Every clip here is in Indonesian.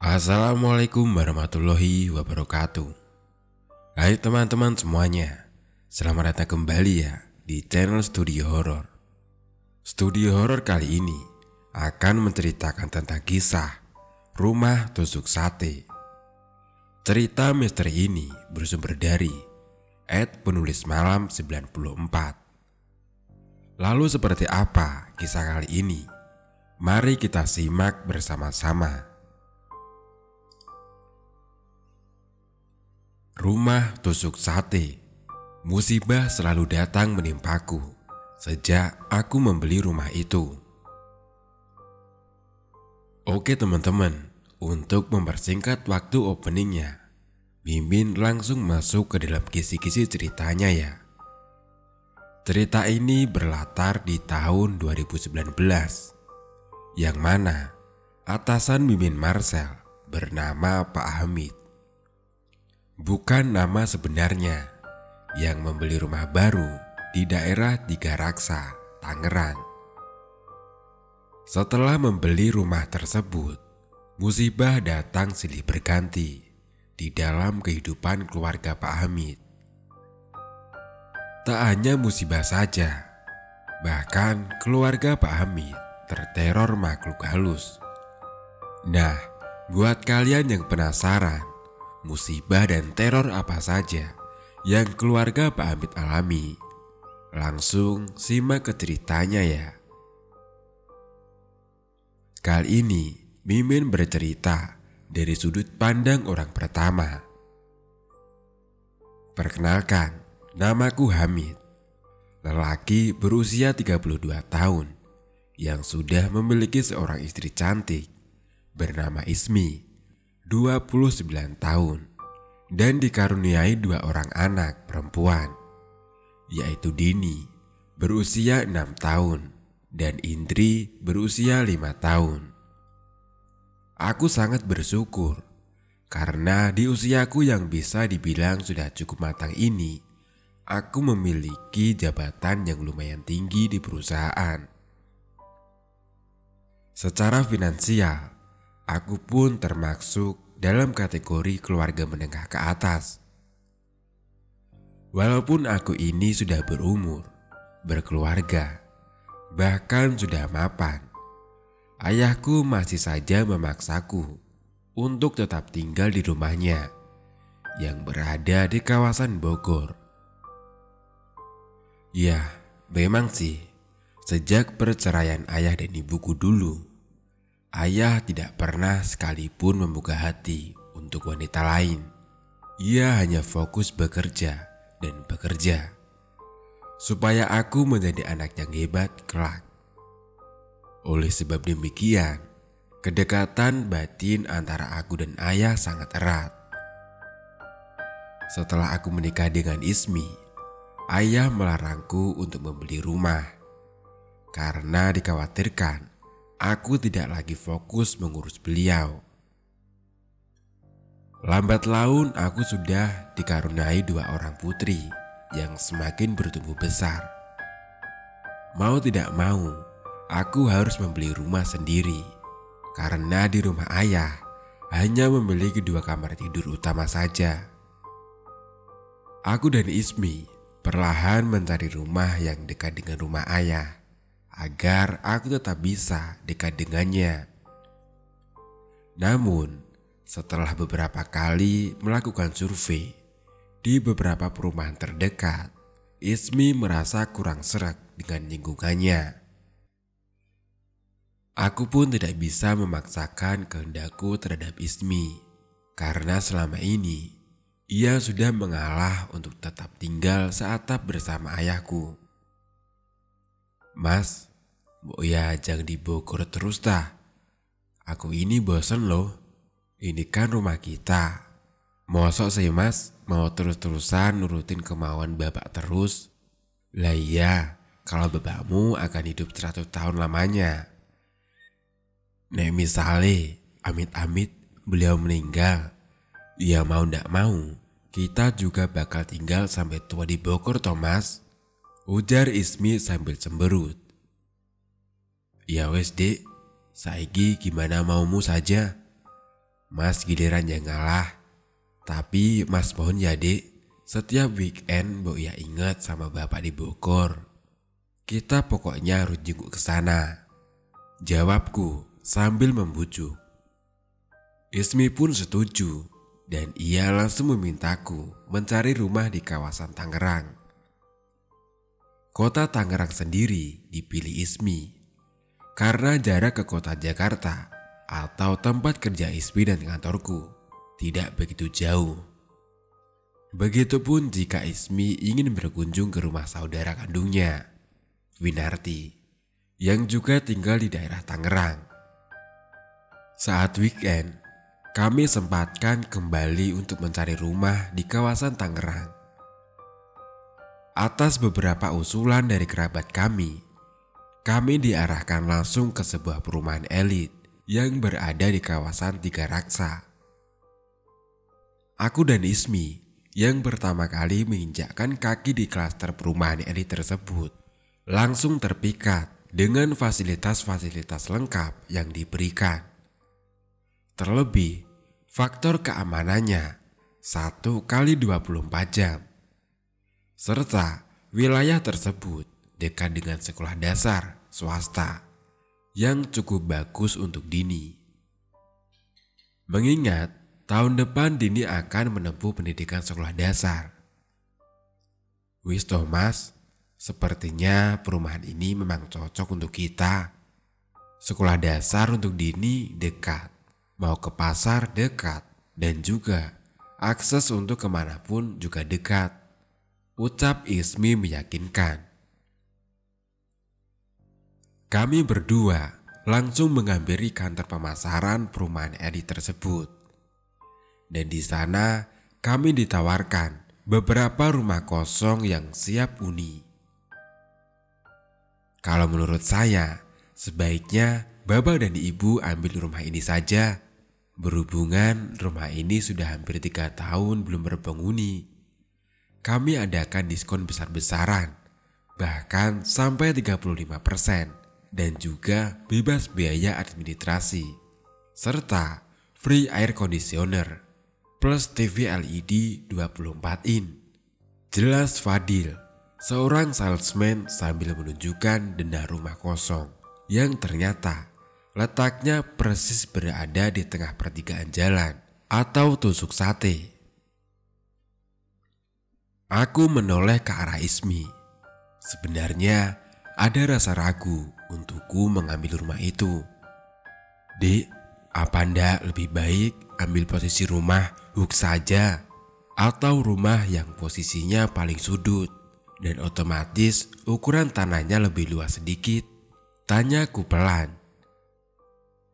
Assalamualaikum warahmatullahi wabarakatuh. Hai teman-teman semuanya, selamat datang kembali ya di channel Studio Horor. Studio Horor kali ini akan menceritakan tentang kisah Rumah Tusuk Sate. Cerita misteri ini bersumber dari @penulismalam94. Lalu seperti apa kisah kali ini? Mari kita simak bersama-sama. Rumah Tusuk Sate. Musibah selalu datang menimpaku sejak aku membeli rumah itu. Oke teman-teman, untuk mempersingkat waktu openingnya, Mimin langsung masuk ke dalam kisi-kisi ceritanya ya. Cerita ini berlatar di tahun 2019, yang mana atasan Mimin Marcel bernama Pak Hamid. Bukan nama sebenarnya, yang membeli rumah baru di daerah Tiga Raksa, Tangerang. Setelah membeli rumah tersebut, musibah datang silih berganti di dalam kehidupan keluarga Pak Hamid. Tak hanya musibah saja, bahkan keluarga Pak Hamid terteror makhluk halus. Nah, buat kalian yang penasaran, musibah dan teror apa saja yang keluarga Pak Hamid alami, langsung simak ke ceritanya ya. Kali ini Mimin bercerita dari sudut pandang orang pertama. Perkenalkan, namaku Hamid, lelaki berusia 32 tahun yang sudah memiliki seorang istri cantik bernama Ismi, 29 tahun, dan dikaruniai 2 orang anak perempuan, yaitu Dini berusia 6 tahun dan Indri berusia 5 tahun. Aku sangat bersyukur karena di usiaku yang bisa dibilang sudah cukup matang ini, aku memiliki jabatan yang lumayan tinggi di perusahaan. Secara finansial, aku pun termasuk dalam kategori keluarga menengah ke atas. Walaupun aku ini sudah berumur, berkeluarga, bahkan sudah mapan, ayahku masih saja memaksaku untuk tetap tinggal di rumahnya yang berada di kawasan Bogor. Ya, memang sih, sejak perceraian ayah dan ibuku dulu, ayah tidak pernah sekalipun membuka hati untuk wanita lain. Ia hanya fokus bekerja dan bekerja, supaya aku menjadi anak yang hebat kelak. Oleh sebab demikian, kedekatan batin antara aku dan ayah sangat erat. Setelah aku menikah dengan Ismi, ayah melarangku untuk membeli rumah karena dikhawatirkan aku tidak lagi fokus mengurus beliau. Lambat laun aku sudah dikaruniai 2 orang putri yang semakin bertumbuh besar. Mau tidak mau, aku harus membeli rumah sendiri karena di rumah ayah hanya memiliki 2 kamar tidur utama saja. Aku dan Ismi perlahan mencari rumah yang dekat dengan rumah ayah agar aku tetap bisa dekat dengannya. Namun, setelah beberapa kali melakukan survei di beberapa perumahan terdekat, Ismi merasa kurang sreg dengan lingkungannya. Aku pun tidak bisa memaksakan kehendakku terhadap Ismi karena selama ini ia sudah mengalah untuk tetap tinggal seatap bersama ayahku. Mas, mbok ya jangan di Bogor terus dah. Aku ini bosen loh. Ini kan rumah kita. Mosok sih mas mau terus-terusan nurutin kemauan bapak terus? Lah iya, kalau bapakmu akan hidup 100 tahun lamanya. Nek misale amit-amit beliau meninggal, ya mau ndak mau kita juga bakal tinggal sampai tua di Bogor toh mas, ujar Ismi sambil cemberut. Ya wes dek, saiki gimana maumu saja. Mas giliran yang ngalah. Tapi Mas mohon ya dek, setiap weekend Mbok ya ingat sama bapak di Bogor. Kita pokoknya harus jenguk ke sana, jawabku sambil membujuk. Ismi pun setuju dan ia langsung memintaku mencari rumah di kawasan Tangerang. Kota Tangerang sendiri dipilih Ismi karena jarak ke kota Jakarta atau tempat kerja Ismi dan kantorku tidak begitu jauh. Begitupun jika Ismi ingin berkunjung ke rumah saudara kandungnya, Winarti, yang juga tinggal di daerah Tangerang. Saat weekend, kami sempatkan kembali untuk mencari rumah di kawasan Tangerang. Atas beberapa usulan dari kerabat kami diarahkan langsung ke sebuah perumahan elit yang berada di kawasan Tiga Raksa. Aku dan Ismi yang pertama kali menginjakkan kaki di klaster perumahan elit tersebut langsung terpikat dengan fasilitas-fasilitas lengkap yang diberikan. Terlebih, faktor keamanannya 1x24 jam. Serta wilayah tersebut dekat dengan sekolah dasar swasta yang cukup bagus untuk Dini. Mengingat tahun depan Dini akan menempuh pendidikan sekolah dasar. Wis toh Mas, sepertinya perumahan ini memang cocok untuk kita. Sekolah dasar untuk Dini dekat, mau ke pasar dekat, dan juga akses untuk kemanapun juga dekat, ucap Ismi meyakinkan. Kami berdua langsung menghampiri kantor pemasaran perumahan elit tersebut. Dan di sana kami ditawarkan beberapa rumah kosong yang siap huni. Kalau menurut saya, sebaiknya Bapak dan Ibu ambil rumah ini saja. Berhubungan rumah ini sudah hampir 3 tahun belum berpenghuni. Kami adakan diskon besar-besaran, bahkan sampai 35%, dan juga bebas biaya administrasi, serta free air conditioner plus TV LED 24 in. Jelas Fadil, seorang salesman sambil menunjukkan denah rumah kosong yang ternyata letaknya persis berada di tengah pertigaan jalan atau tusuk sate. Aku menoleh ke arah Ismi. Sebenarnya ada rasa ragu untukku mengambil rumah itu. Dek, apa ndak lebih baik ambil posisi rumah huk saja, atau rumah yang posisinya paling sudut dan otomatis ukuran tanahnya lebih luas sedikit? Tanyaku pelan.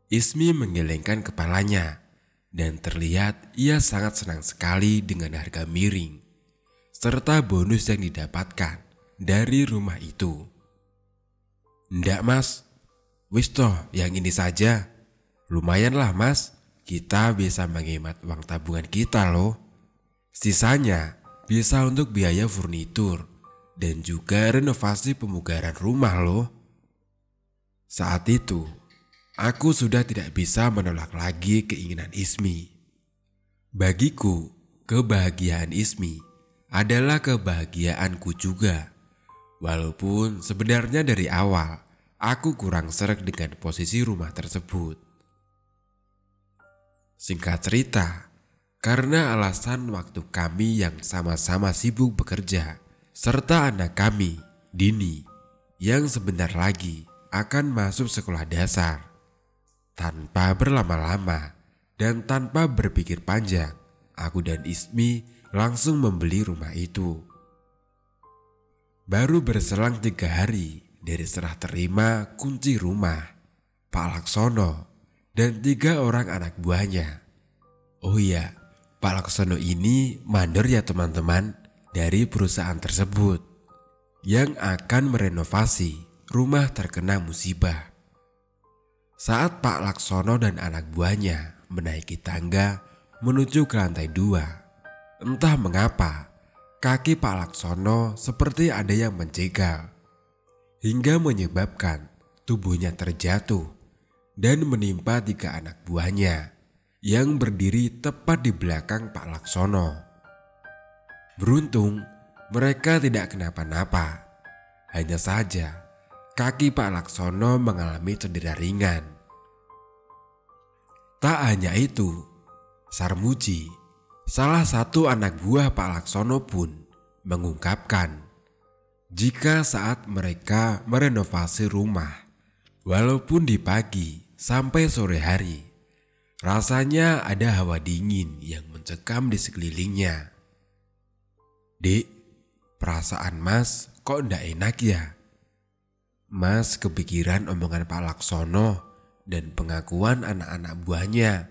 Ismi menggelengkan kepalanya dan terlihat ia sangat senang sekali dengan harga miring serta bonus yang didapatkan dari rumah itu. Ndak Mas, wis toh yang ini saja. Lumayanlah Mas, kita bisa menghemat uang tabungan kita loh. Sisanya bisa untuk biaya furnitur dan juga renovasi pemugaran rumah loh. Saat itu, aku sudah tidak bisa menolak lagi keinginan Ismi. Bagiku, kebahagiaan Ismi adalah kebahagiaanku juga. Walaupun sebenarnya dari awal aku kurang sreg dengan posisi rumah tersebut. Singkat cerita, karena alasan waktu kami yang sama-sama sibuk bekerja, serta anak kami, Dini, yang sebentar lagi akan masuk sekolah dasar. Tanpa berlama-lama dan tanpa berpikir panjang, aku dan Ismi langsung membeli rumah itu. Baru berselang 3 hari dari serah terima kunci rumah, Pak Laksono dan 3 orang anak buahnya. Oh iya, Pak Laksono ini mandor ya teman-teman dari perusahaan tersebut yang akan merenovasi rumah terkena musibah. Saat Pak Laksono dan anak buahnya menaiki tangga menuju ke lantai 2, entah mengapa kaki Pak Laksono seperti ada yang menjegal hingga menyebabkan tubuhnya terjatuh dan menimpa 3 anak buahnya yang berdiri tepat di belakang Pak Laksono. Beruntung mereka tidak kenapa-napa. Hanya saja kaki Pak Laksono mengalami cedera ringan. Tak hanya itu, Sarmuji, salah satu anak buah Pak Laksono pun mengungkapkan jika saat mereka merenovasi rumah, walaupun di pagi sampai sore hari, rasanya ada hawa dingin yang mencekam di sekelilingnya. "Dek, perasaan Mas kok ndak enak ya?" Mas kepikiran omongan Pak Laksono dan pengakuan anak-anak buahnya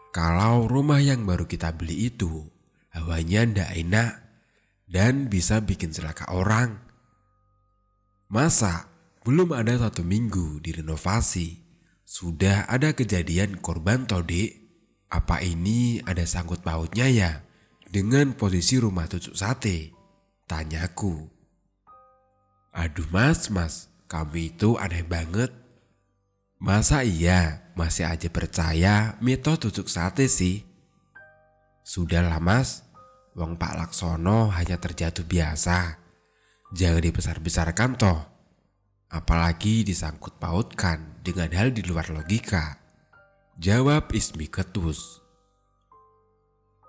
kalau rumah yang baru kita beli itu hawanya ndak enak dan bisa bikin celaka orang. Masa belum ada 1 minggu direnovasi sudah ada kejadian korban toh, Dek? Apa ini ada sangkut pautnya ya dengan posisi rumah tusuk sate? Tanyaku. "Aduh mas, kamu itu aneh banget. Masa iya masih aja percaya mitos tusuk sate sih?" "Sudahlah mas, wong Pak Laksono hanya terjatuh biasa. Jangan dibesar-besarkan toh. Apalagi disangkut pautkan dengan hal di luar logika," jawab Ismi ketus.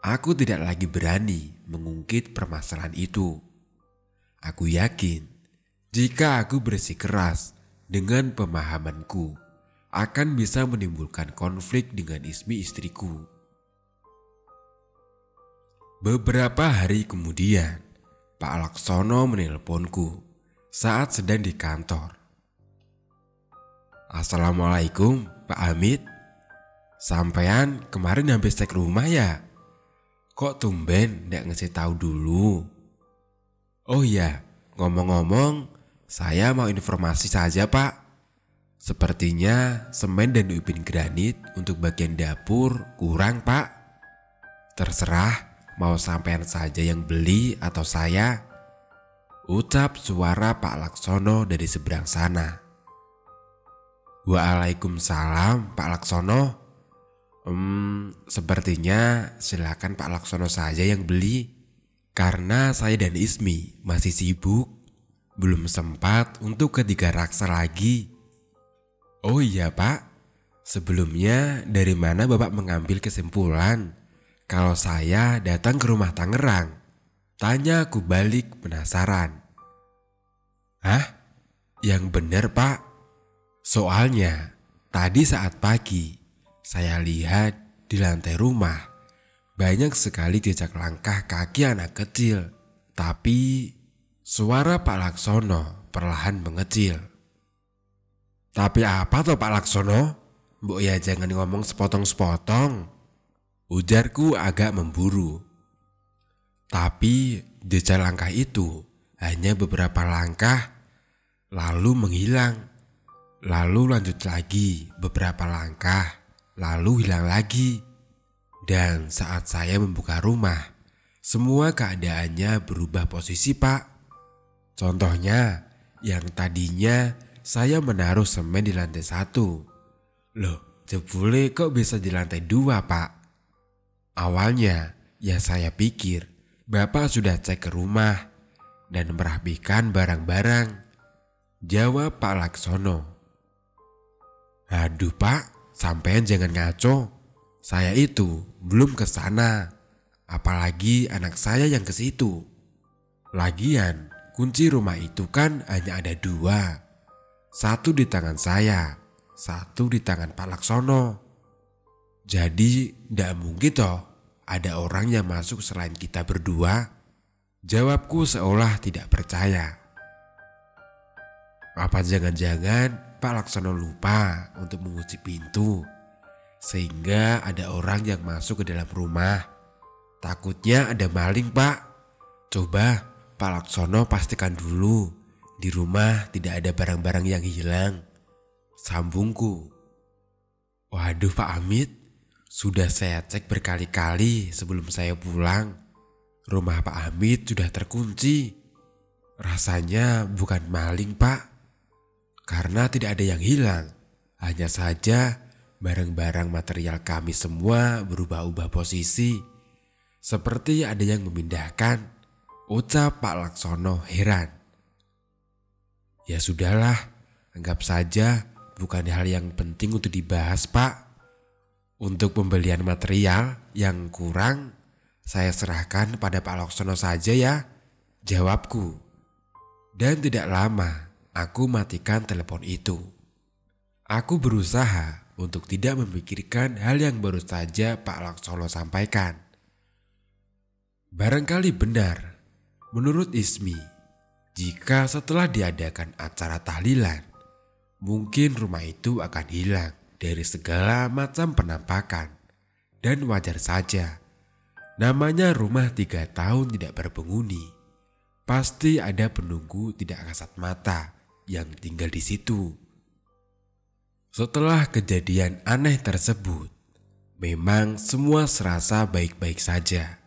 Aku tidak lagi berani mengungkit permasalahan itu. Aku yakin jika aku bersikeras dengan pemahamanku akan bisa menimbulkan konflik dengan Ismi istriku. Beberapa hari kemudian, Pak Laksono menelponku saat sedang di kantor. "Assalamualaikum Pak Hamid. Sampean kemarin habis cek rumah ya? Kok tumben ndak ngasih tahu dulu? Oh iya, ngomong-ngomong, saya mau informasi saja Pak. Sepertinya semen dan ubin granit untuk bagian dapur kurang Pak. Terserah mau sampean saja yang beli atau saya," ucap suara Pak Laksono dari seberang sana. "Waalaikumsalam Pak Laksono. Sepertinya silakan Pak Laksono saja yang beli. Karena saya dan Ismi masih sibuk, belum sempat untuk ketiga raksa lagi." "Oh iya Pak, sebelumnya dari mana Bapak mengambil kesimpulan kalau saya datang ke rumah Tangerang?" Tanya aku balik penasaran. "Hah? Yang bener Pak. Soalnya tadi saat pagi saya lihat di lantai rumah banyak sekali jejak langkah kaki anak kecil." Tapi suara Pak Laksono perlahan mengecil. "Tapi apa toh Pak Laksono? Mbok ya jangan ngomong sepotong-sepotong," ujarku agak memburu. "Tapi jejak langkah itu hanya beberapa langkah, lalu menghilang. Lalu lanjut lagi beberapa langkah, lalu hilang lagi. Dan saat saya membuka rumah, semua keadaannya berubah posisi Pak. Contohnya, yang tadinya saya menaruh semen di lantai 1. Loh, jebule kok bisa di lantai 2 Pak? Awalnya ya saya pikir Bapak sudah cek ke rumah dan merapikan barang-barang," jawab Pak Laksono. "Aduh Pak, sampean jangan ngaco. Saya itu belum ke sana. Apalagi anak saya yang ke situ. Lagian kunci rumah itu kan hanya ada 2. Satu di tangan saya, satu di tangan Pak Laksono. Jadi ndak mungkin toh ada orang yang masuk selain kita berdua," jawabku seolah tidak percaya. "Apa jangan-jangan Pak Laksono lupa untuk mengunci pintu sehingga ada orang yang masuk ke dalam rumah? Takutnya ada maling Pak. Coba Pak Laksono pastikan dulu di rumah tidak ada barang-barang yang hilang," sambungku. "Waduh Pak Hamid, sudah saya cek berkali-kali sebelum saya pulang. Rumah Pak Hamid sudah terkunci. Rasanya bukan maling Pak, karena tidak ada yang hilang. Hanya saja Barang-barang material kami semua berubah-ubah posisi. Seperti ada yang memindahkan, ucap Pak Laksono heran. Ya sudahlah, anggap saja bukan hal yang penting untuk dibahas, Pak. Untuk pembelian material yang kurang, saya serahkan pada Pak Laksono saja ya, jawabku. Dan tidak lama, aku matikan telepon itu. Aku berusaha untuk tidak memikirkan hal yang baru saja Pak Laksono sampaikan. Barangkali benar, menurut Ismi, jika setelah diadakan acara tahlilan, mungkin rumah itu akan hilang dari segala macam penampakan. Dan wajar saja, namanya rumah 3 tahun tidak berpenghuni. Pasti ada penunggu tidak kasat mata yang tinggal di situ. Setelah kejadian aneh tersebut, memang semua serasa baik-baik saja.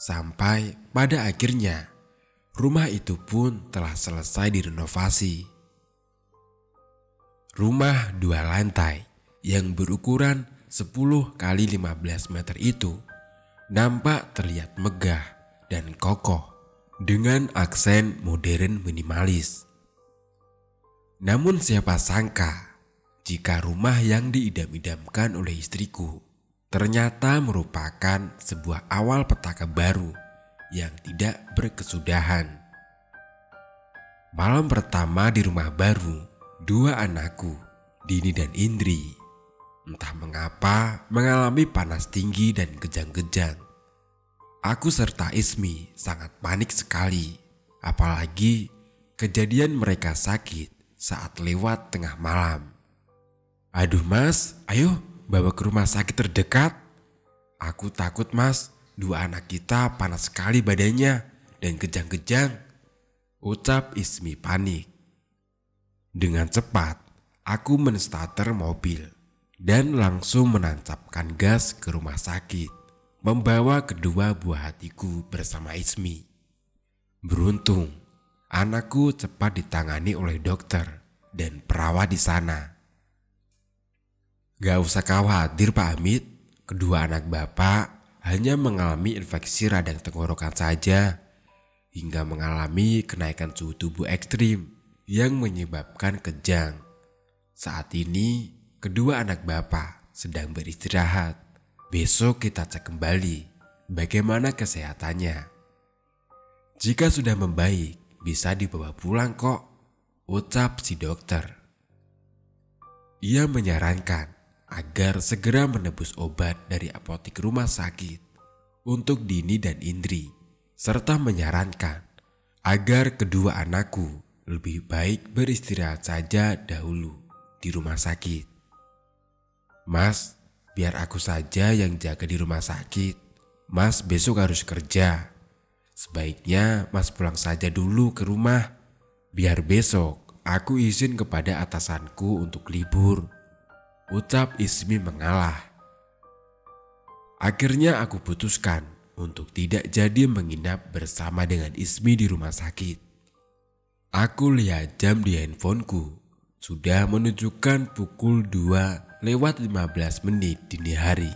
Sampai pada akhirnya, rumah itu pun telah selesai direnovasi. Rumah 2 lantai yang berukuran 10 kali 15 meter itu nampak terlihat megah dan kokoh dengan aksen modern minimalis. Namun siapa sangka jika rumah yang diidam-idamkan oleh istriku ternyata merupakan sebuah awal petaka baru yang tidak berkesudahan. Malam pertama di rumah baru, 2 anakku, Dini dan Indri, entah mengapa mengalami panas tinggi dan kejang-kejang. Aku serta Ismi sangat panik sekali, apalagi kejadian mereka sakit saat lewat tengah malam. Aduh mas, ayo bawa ke rumah sakit terdekat. Aku takut mas, 2 anak kita panas sekali badannya dan kejang-kejang, ucap Ismi panik. Dengan cepat, aku menstarter mobil dan langsung menancapkan gas ke rumah sakit, membawa kedua buah hatiku bersama Ismi. Beruntung, anakku cepat ditangani oleh dokter dan perawat di sana. Gak usah khawatir Pak Hamid, kedua anak Bapak hanya mengalami infeksi radang tenggorokan saja, hingga mengalami kenaikan suhu tubuh ekstrim yang menyebabkan kejang. Saat ini, kedua anak Bapak sedang beristirahat. Besok kita cek kembali bagaimana kesehatannya. Jika sudah membaik, bisa dibawa pulang kok, ucap si dokter. Ia menyarankan agar segera menebus obat dari apotik rumah sakit untuk Dini dan Indri, serta menyarankan agar kedua anakku lebih baik beristirahat saja dahulu di rumah sakit. Mas, biar aku saja yang jaga di rumah sakit. Mas besok harus kerja. Sebaiknya mas pulang saja dulu ke rumah. Biar besok aku izin kepada atasanku untuk libur, ucap Ismi mengalah. Akhirnya aku putuskan untuk tidak jadi menginap bersama dengan Ismi di rumah sakit. Aku lihat jam di handphoneku, sudah menunjukkan pukul 2:15 dini hari.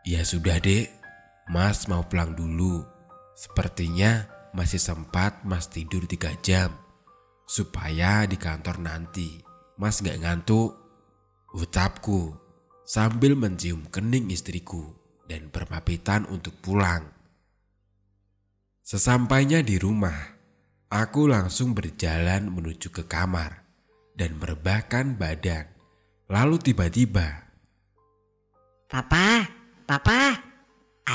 Ya sudah dek, mas mau pulang dulu. Sepertinya masih sempat mas tidur 3 jam, supaya di kantor nanti mas gak ngantuk, ucapku sambil mencium kening istriku dan berpamitan untuk pulang. Sesampainya di rumah, aku langsung berjalan menuju ke kamar dan merebahkan badan. Lalu tiba-tiba, Papa,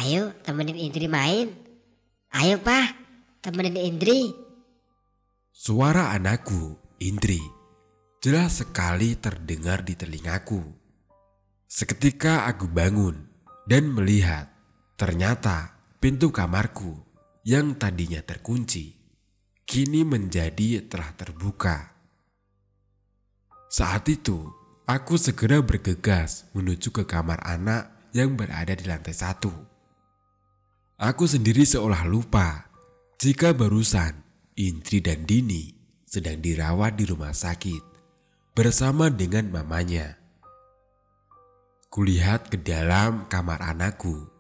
ayo temenin Indri main. Ayo Pak, temenin Indri. Suara anakku, Indri, jelas sekali terdengar di telingaku. Seketika aku bangun dan melihat ternyata pintu kamarku yang tadinya terkunci kini menjadi telah terbuka. Saat itu aku segera bergegas menuju ke kamar anak yang berada di lantai 1. Aku sendiri seolah lupa jika barusan Indri dan Dini sedang dirawat di rumah sakit bersama dengan mamanya. Kulihat ke dalam kamar anakku,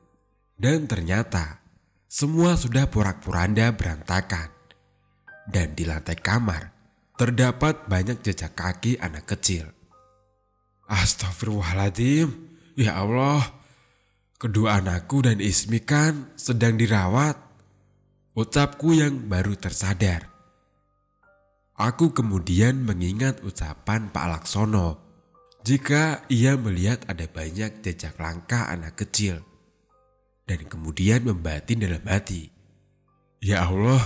dan ternyata semua sudah porak-poranda berantakan. Dan di lantai kamar terdapat banyak jejak kaki anak kecil. Astagfirullahaladzim, ya Allah, kedua anakku dan Ismi kan sedang dirawat, ucapku yang baru tersadar. Aku kemudian mengingat ucapan Pak Laksono jika ia melihat ada banyak jejak langkah anak kecil, dan kemudian membatin dalam hati, ya Allah,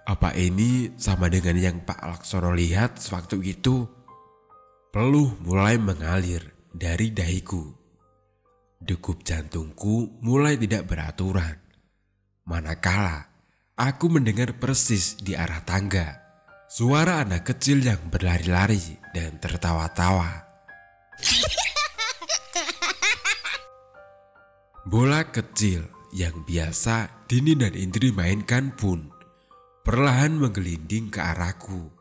apa ini sama dengan yang Pak Laksono lihat sewaktu itu? Peluh mulai mengalir dari dahiku. Degup jantungku mulai tidak beraturan. Manakala aku mendengar persis di arah tangga suara anak kecil yang berlari-lari dan tertawa-tawa. Bola kecil yang biasa Dini dan Indri mainkan pun perlahan menggelinding ke arahku.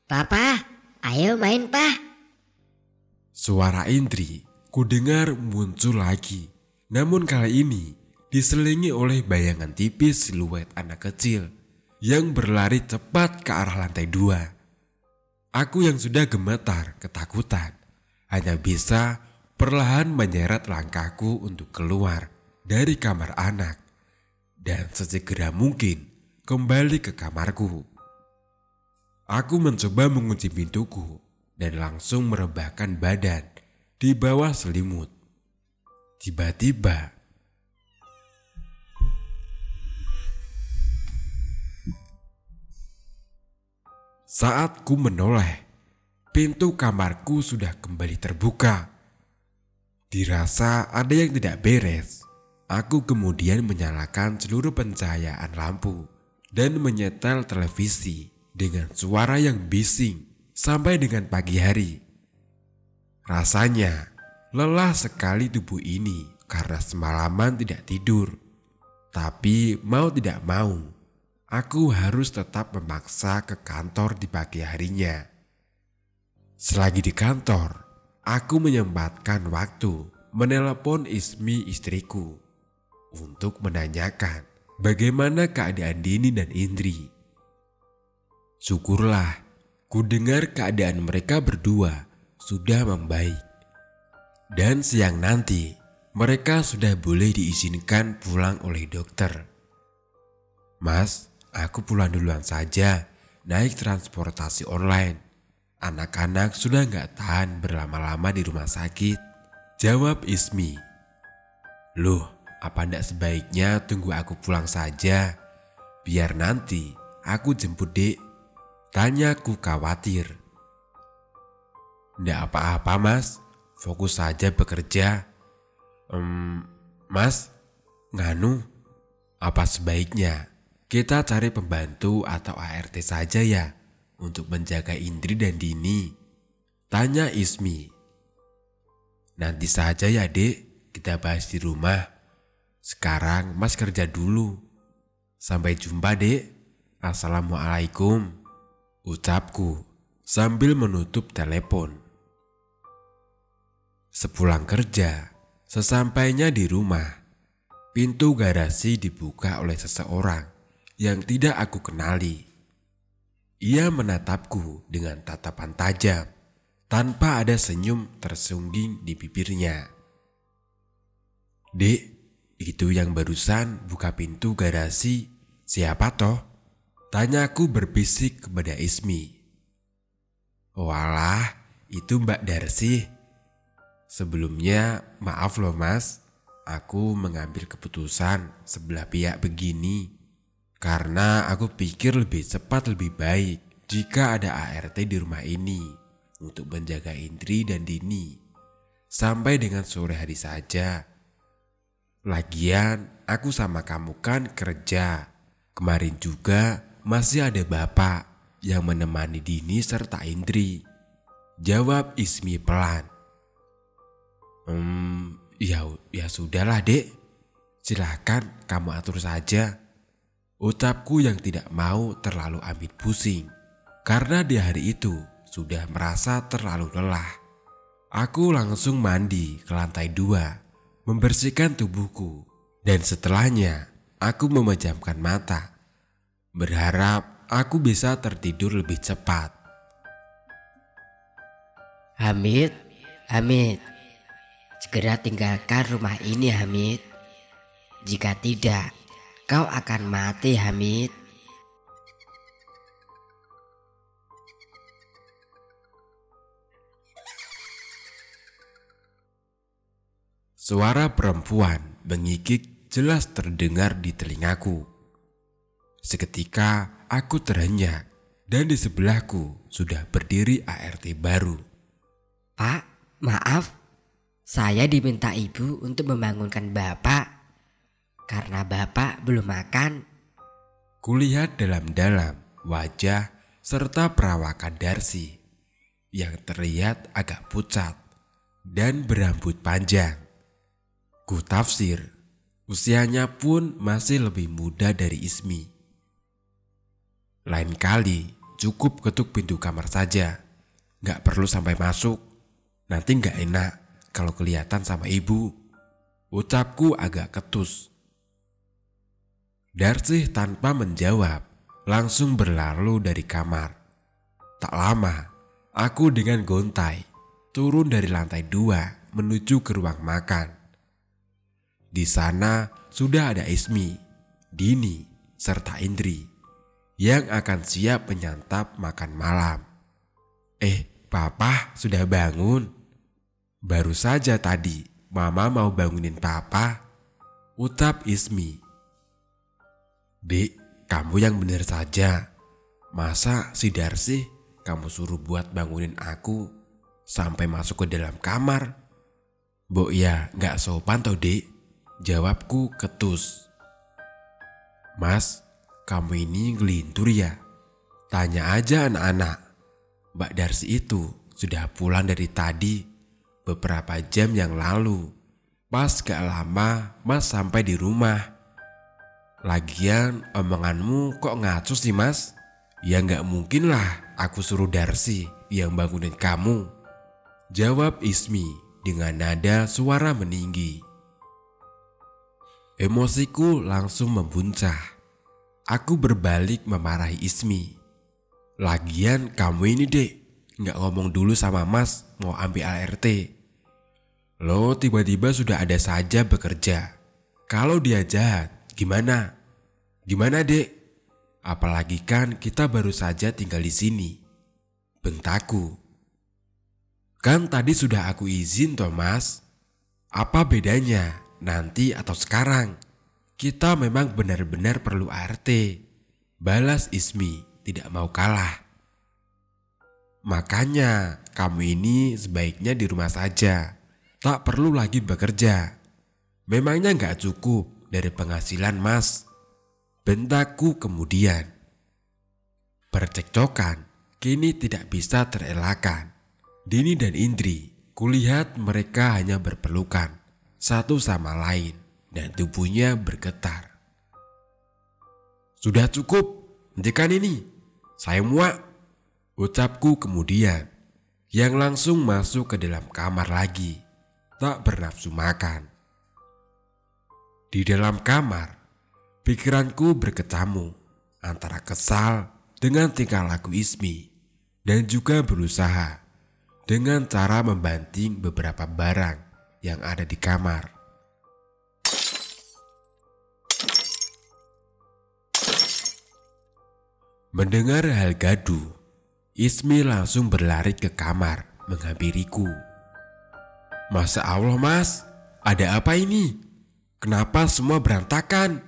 Papa, ayo main, Pak. Suara Indri kudengar muncul lagi, namun kali ini diselingi oleh bayangan tipis siluet anak kecil yang berlari cepat ke arah lantai 2. Aku yang sudah gemetar ketakutan hanya bisa perlahan menyeret langkahku untuk keluar dari kamar anak dan sesegera mungkin kembali ke kamarku. Aku mencoba mengunci pintuku dan langsung merebahkan badan di bawah selimut. Tiba-tiba saat ku menoleh, pintu kamarku sudah kembali terbuka. Dirasa ada yang tidak beres. Aku kemudian menyalakan seluruh pencahayaan lampu dan menyetel televisi dengan suara yang bising sampai dengan pagi hari. Rasanya lelah sekali tubuh ini karena semalaman tidak tidur. Tapi mau tidak mau, aku harus tetap memaksa ke kantor di pagi harinya. Selagi di kantor, aku menyempatkan waktu menelepon Ismi istriku untuk menanyakan bagaimana keadaan Dini dan Indri. Syukurlah, ku dengar keadaan mereka berdua sudah membaik. Dan siang nanti, mereka sudah boleh diizinkan pulang oleh dokter. Mas, aku pulang duluan saja, naik transportasi online. Anak-anak sudah gak tahan berlama-lama di rumah sakit, jawab Ismi. Loh, apa ndak sebaiknya tunggu aku pulang saja? Biar nanti aku jemput dek, tanyaku khawatir. Ndak apa-apa mas, fokus saja bekerja. Mas, nganu, apa sebaiknya kita cari pembantu atau ART saja ya untuk menjaga Indri dan Dini? Tanya Ismi. Nanti saja ya dek, kita bahas di rumah. Sekarang mas kerja dulu. Sampai jumpa dek. Assalamualaikum, ucapku sambil menutup telepon. Sepulang kerja, sesampainya di rumah, pintu garasi dibuka oleh seseorang yang tidak aku kenali. Ia menatapku dengan tatapan tajam, tanpa ada senyum tersungging di bibirnya. Dek, itu yang barusan buka pintu garasi siapa toh? Tanyaku berbisik kepada Ismi. Walah, itu Mbak Darsi. Sebelumnya maaf loh mas, aku mengambil keputusan sebelah pihak begini karena aku pikir lebih cepat lebih baik jika ada ART di rumah ini untuk menjaga Indri dan Dini sampai dengan sore hari saja. Lagian aku sama kamu kan kerja. Kemarin juga masih ada bapak yang menemani Dini serta Indri, jawab Ismi pelan. Ya sudahlah dek, silahkan kamu atur saja, ucapku yang tidak mau terlalu ambil pusing. Karena di hari itu sudah merasa terlalu lelah. Aku langsung mandi ke lantai 2, membersihkan tubuhku. Dan setelahnya, aku memejamkan mata, berharap aku bisa tertidur lebih cepat. Hamid, Hamid, segera tinggalkan rumah ini, Hamid. Jika tidak, kau akan mati, Hamid. Suara perempuan mengikik jelas terdengar di telingaku. Seketika aku terhenyak dan di sebelahku sudah berdiri ART baru. Pak, maaf. Saya diminta ibu untuk membangunkan bapak karena bapak belum makan. Kulihat dalam-dalam wajah serta perawakan Darsi yang terlihat agak pucat dan berambut panjang. Ku tafsir, usianya pun masih lebih muda dari Ismi. Lain kali cukup ketuk pintu kamar saja, gak perlu sampai masuk. Nanti gak enak kalau kelihatan sama ibu. Ucapku agak ketus. Darsi tanpa menjawab langsung berlalu dari kamar. Tak lama, aku dengan gontai turun dari lantai 2 menuju ke ruang makan. Di sana sudah ada Ismi, Dini, serta Indri yang akan siap menyantap makan malam. Papa sudah bangun? Baru saja tadi Mama mau bangunin Papa, ucap Ismi. Dek, kamu yang bener saja. Masa si Darsi kamu suruh buat bangunin aku sampai masuk ke dalam kamar? Mbok ya gak sopan tau dek, jawabku ketus. Mas, kamu ini ngelintur ya? Tanya aja anak-anak. Mbak Darsi itu sudah pulang dari tadi, beberapa jam yang lalu. Pas gak lama Mas sampai di rumah. Lagian omonganmu kok ngaco sih Mas? Ya gak mungkin lah aku suruh Darsi yang bangunin kamu, jawab Ismi dengan nada suara meninggi. Emosiku langsung membuncah. Aku berbalik memarahi Ismi. Lagian kamu ini dek, gak ngomong dulu sama Mas mau ambil ART. Lo tiba-tiba sudah ada saja bekerja. Kalau dia jahat, gimana? Gimana dek? Apalagi kan kita baru saja tinggal di sini, bentakku. Kan tadi sudah aku izin toh Mas. Apa bedanya nanti atau sekarang? Kita memang benar-benar perlu ART, balas Ismi tidak mau kalah. Makanya kamu ini sebaiknya di rumah saja. Tak perlu lagi bekerja. Memangnya gak cukup dari penghasilan Mas? Bentakku kemudian. Percekcokan kini tidak bisa terelakkan. Dini dan Indri, kulihat mereka hanya berpelukan satu sama lain dan tubuhnya bergetar. Sudah cukup, hentikan ini. Saya muak, ucapku kemudian, yang langsung masuk ke dalam kamar lagi. Tak bernafsu makan. Di dalam kamar, pikiranku berkecamuk antara kesal dengan tingkah laku Ismi dan juga berusaha dengan cara membanting beberapa barang yang ada di kamar. Mendengar hal gaduh, Ismi langsung berlari ke kamar menghampiriku. Masya Allah Mas, ada apa ini? Kenapa semua berantakan?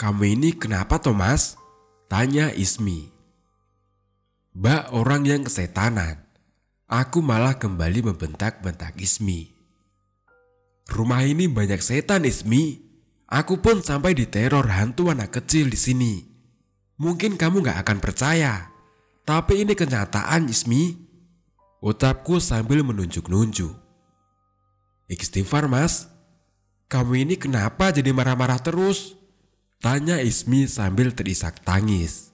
Kamu ini kenapa toh Mas? Tanya Ismi. Mbak orang yang kesetanan. Aku malah kembali membentak-bentak Ismi. Rumah ini banyak setan Ismi. Aku pun sampai diteror hantu anak kecil di sini. Mungkin kamu gak akan percaya, tapi ini kenyataan Ismi, ucapku sambil menunjuk-nunjuk. Istighfar Mas, kamu ini kenapa jadi marah-marah terus? Tanya Ismi sambil terisak tangis.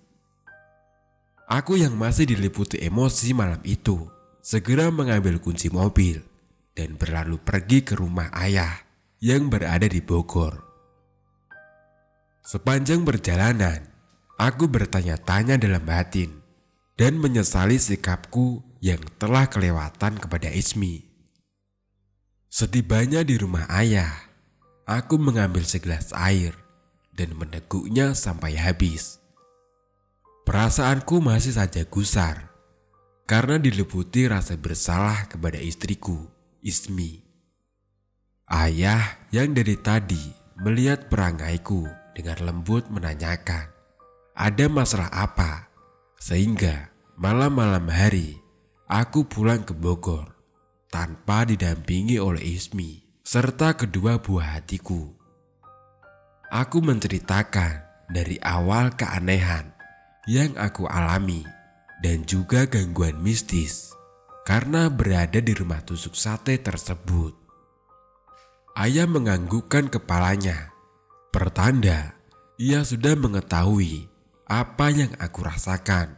Aku yang masih diliputi emosi malam itu segera mengambil kunci mobil dan berlalu pergi ke rumah ayah yang berada di Bogor. Sepanjang perjalanan, aku bertanya-tanya dalam batin dan menyesali sikapku yang telah kelewatan kepada Ismi. Setibanya di rumah ayah, aku mengambil segelas air dan meneguknya sampai habis. Perasaanku masih saja gusar karena diliputi rasa bersalah kepada istriku, Ismi. Ayah yang dari tadi melihat perangaiku dengan lembut menanyakan, ada masalah apa? Sehingga malam-malam hari aku pulang ke Bogor tanpa didampingi oleh Ismi serta kedua buah hatiku. Aku menceritakan dari awal keanehan yang aku alami dan juga gangguan mistis karena berada di rumah tusuk sate tersebut. Ayah menganggukkan kepalanya, pertanda ia sudah mengetahui apa yang aku rasakan.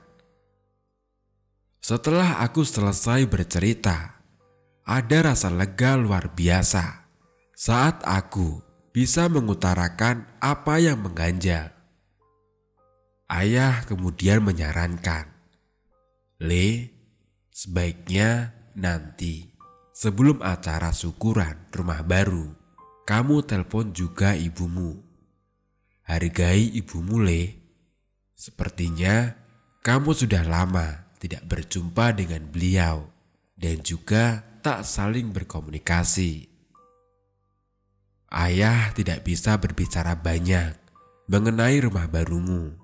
Setelah aku selesai bercerita, ada rasa lega luar biasa saat aku bisa mengutarakan apa yang mengganjal. Ayah kemudian menyarankan, "Le, sebaiknya nanti sebelum acara syukuran rumah baru, kamu telepon juga ibumu. Hargai ibumu, Le. Sepertinya kamu sudah lama tidak berjumpa dengan beliau dan juga tak saling berkomunikasi." Ayah tidak bisa berbicara banyak mengenai rumah barumu.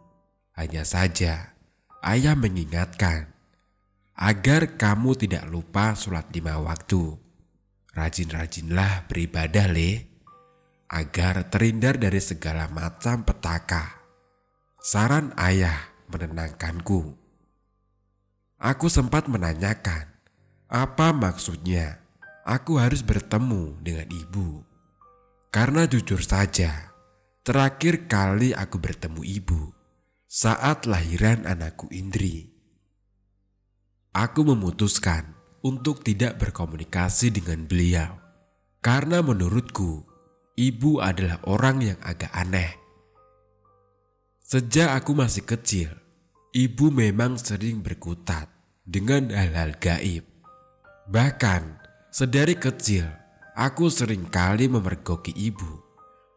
Hanya saja ayah mengingatkan agar kamu tidak lupa sholat 5 waktu. Rajin-rajinlah beribadah, Le, agar terhindar dari segala macam petaka. Saran ayah menenangkanku. Aku sempat menanyakan, apa maksudnya aku harus bertemu dengan ibu? Karena jujur saja, terakhir kali aku bertemu ibu saat lahiran anakku Indri. Aku memutuskan untuk tidak berkomunikasi dengan beliau karena menurutku ibu adalah orang yang agak aneh. Sejak aku masih kecil, ibu memang sering berkutat dengan hal-hal gaib. Bahkan sedari kecil, aku sering kali memergoki ibu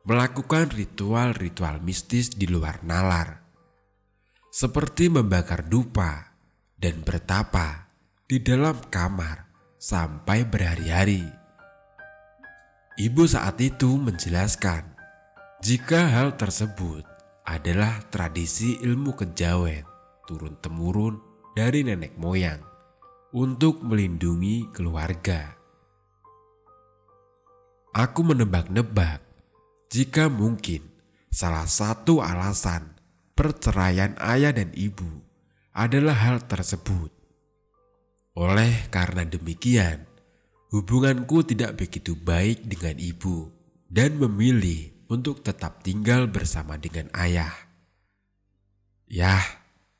melakukan ritual-ritual mistis di luar nalar, seperti membakar dupa dan bertapa di dalam kamar sampai berhari-hari. Ibu saat itu menjelaskan jika hal tersebut adalah tradisi ilmu kejawen turun-temurun dari nenek moyang untuk melindungi keluarga. Aku menebak-nebak jika mungkin salah satu alasan perceraian ayah dan ibu adalah hal tersebut. Oleh karena demikian, hubunganku tidak begitu baik dengan ibu dan memilih untuk tetap tinggal bersama dengan ayah. Yah,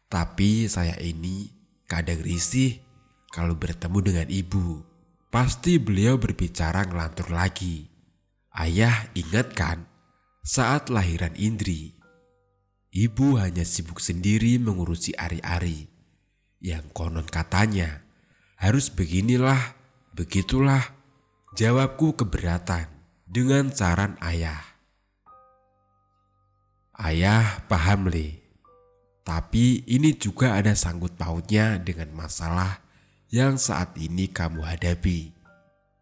tapi saya ini kadang risih kalau bertemu dengan ibu. Pasti beliau berbicara ngelantur lagi. Ayah ingat kan saat lahiran Indri, ibu hanya sibuk sendiri mengurusi ari-ari yang konon katanya harus beginilah, begitulah. Jawabku keberatan dengan saran ayah. Ayah paham, Le. Tapi ini juga ada sangkut pautnya dengan masalah yang saat ini kamu hadapi.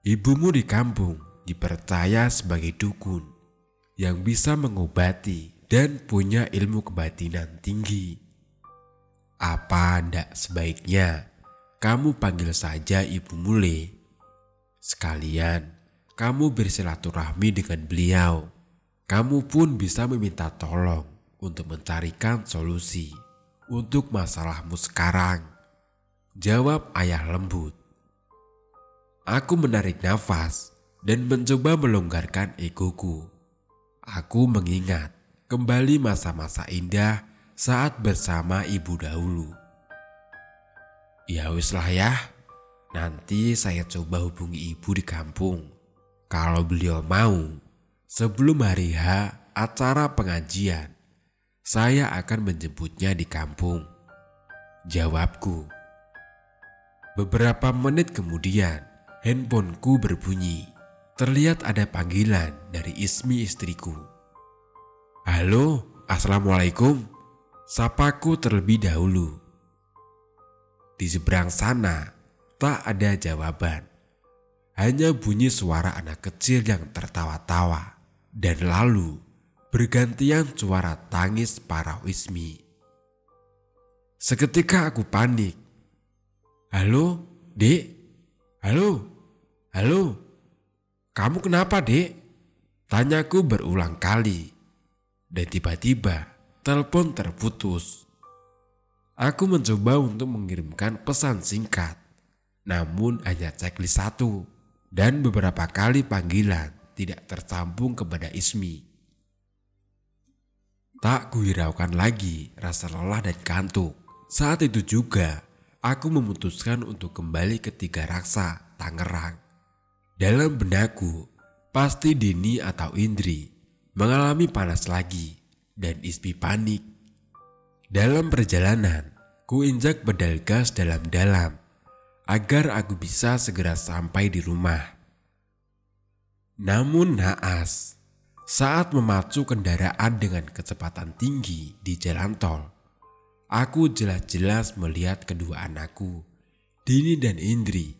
Ibumu di kampung dipercaya sebagai dukun yang bisa mengobati dan punya ilmu kebatinan tinggi. Apa ndak sebaiknya kamu panggil saja ibumu, Le? Sekalian kamu bersilaturahmi dengan beliau. Kamu pun bisa meminta tolong untuk mencarikan solusi untuk masalahmu sekarang. Jawab ayah lembut. Aku menarik nafas dan mencoba melonggarkan egoku. Aku mengingat kembali masa-masa indah saat bersama ibu dahulu. Ya wis lah ya, nanti saya coba hubungi ibu di kampung. Kalau beliau mau, sebelum hari H acara pengajian, saya akan menjemputnya di kampung, jawabku. Beberapa menit kemudian, handphoneku berbunyi. Terlihat ada panggilan dari Ismi, istriku. Halo, assalamualaikum. Sapaku terlebih dahulu. Di seberang sana, tak ada jawaban. Hanya bunyi suara anak kecil yang tertawa-tawa. Dan lalu, bergantian suara tangis para Ismi. Seketika aku panik. Halo, Dek? Halo? Halo? Kamu kenapa, Dek? Tanyaku berulang kali. Dan tiba-tiba telepon terputus. Aku mencoba untuk mengirimkan pesan singkat. Namun hanya checklist 1. Dan beberapa kali panggilan tidak tersambung kepada Ismi. Tak kuhiraukan lagi rasa lelah dan kantuk. Saat itu juga aku memutuskan untuk kembali ke Tiga Raksa, Tangerang. Dalam benakku, pasti Dini atau Indri mengalami panas lagi dan Ismi panik. Dalam perjalanan, ku injak pedal gas dalam-dalam agar aku bisa segera sampai di rumah. Namun naas, saat memacu kendaraan dengan kecepatan tinggi di jalan tol, aku jelas-jelas melihat kedua anakku, Dini dan Indri,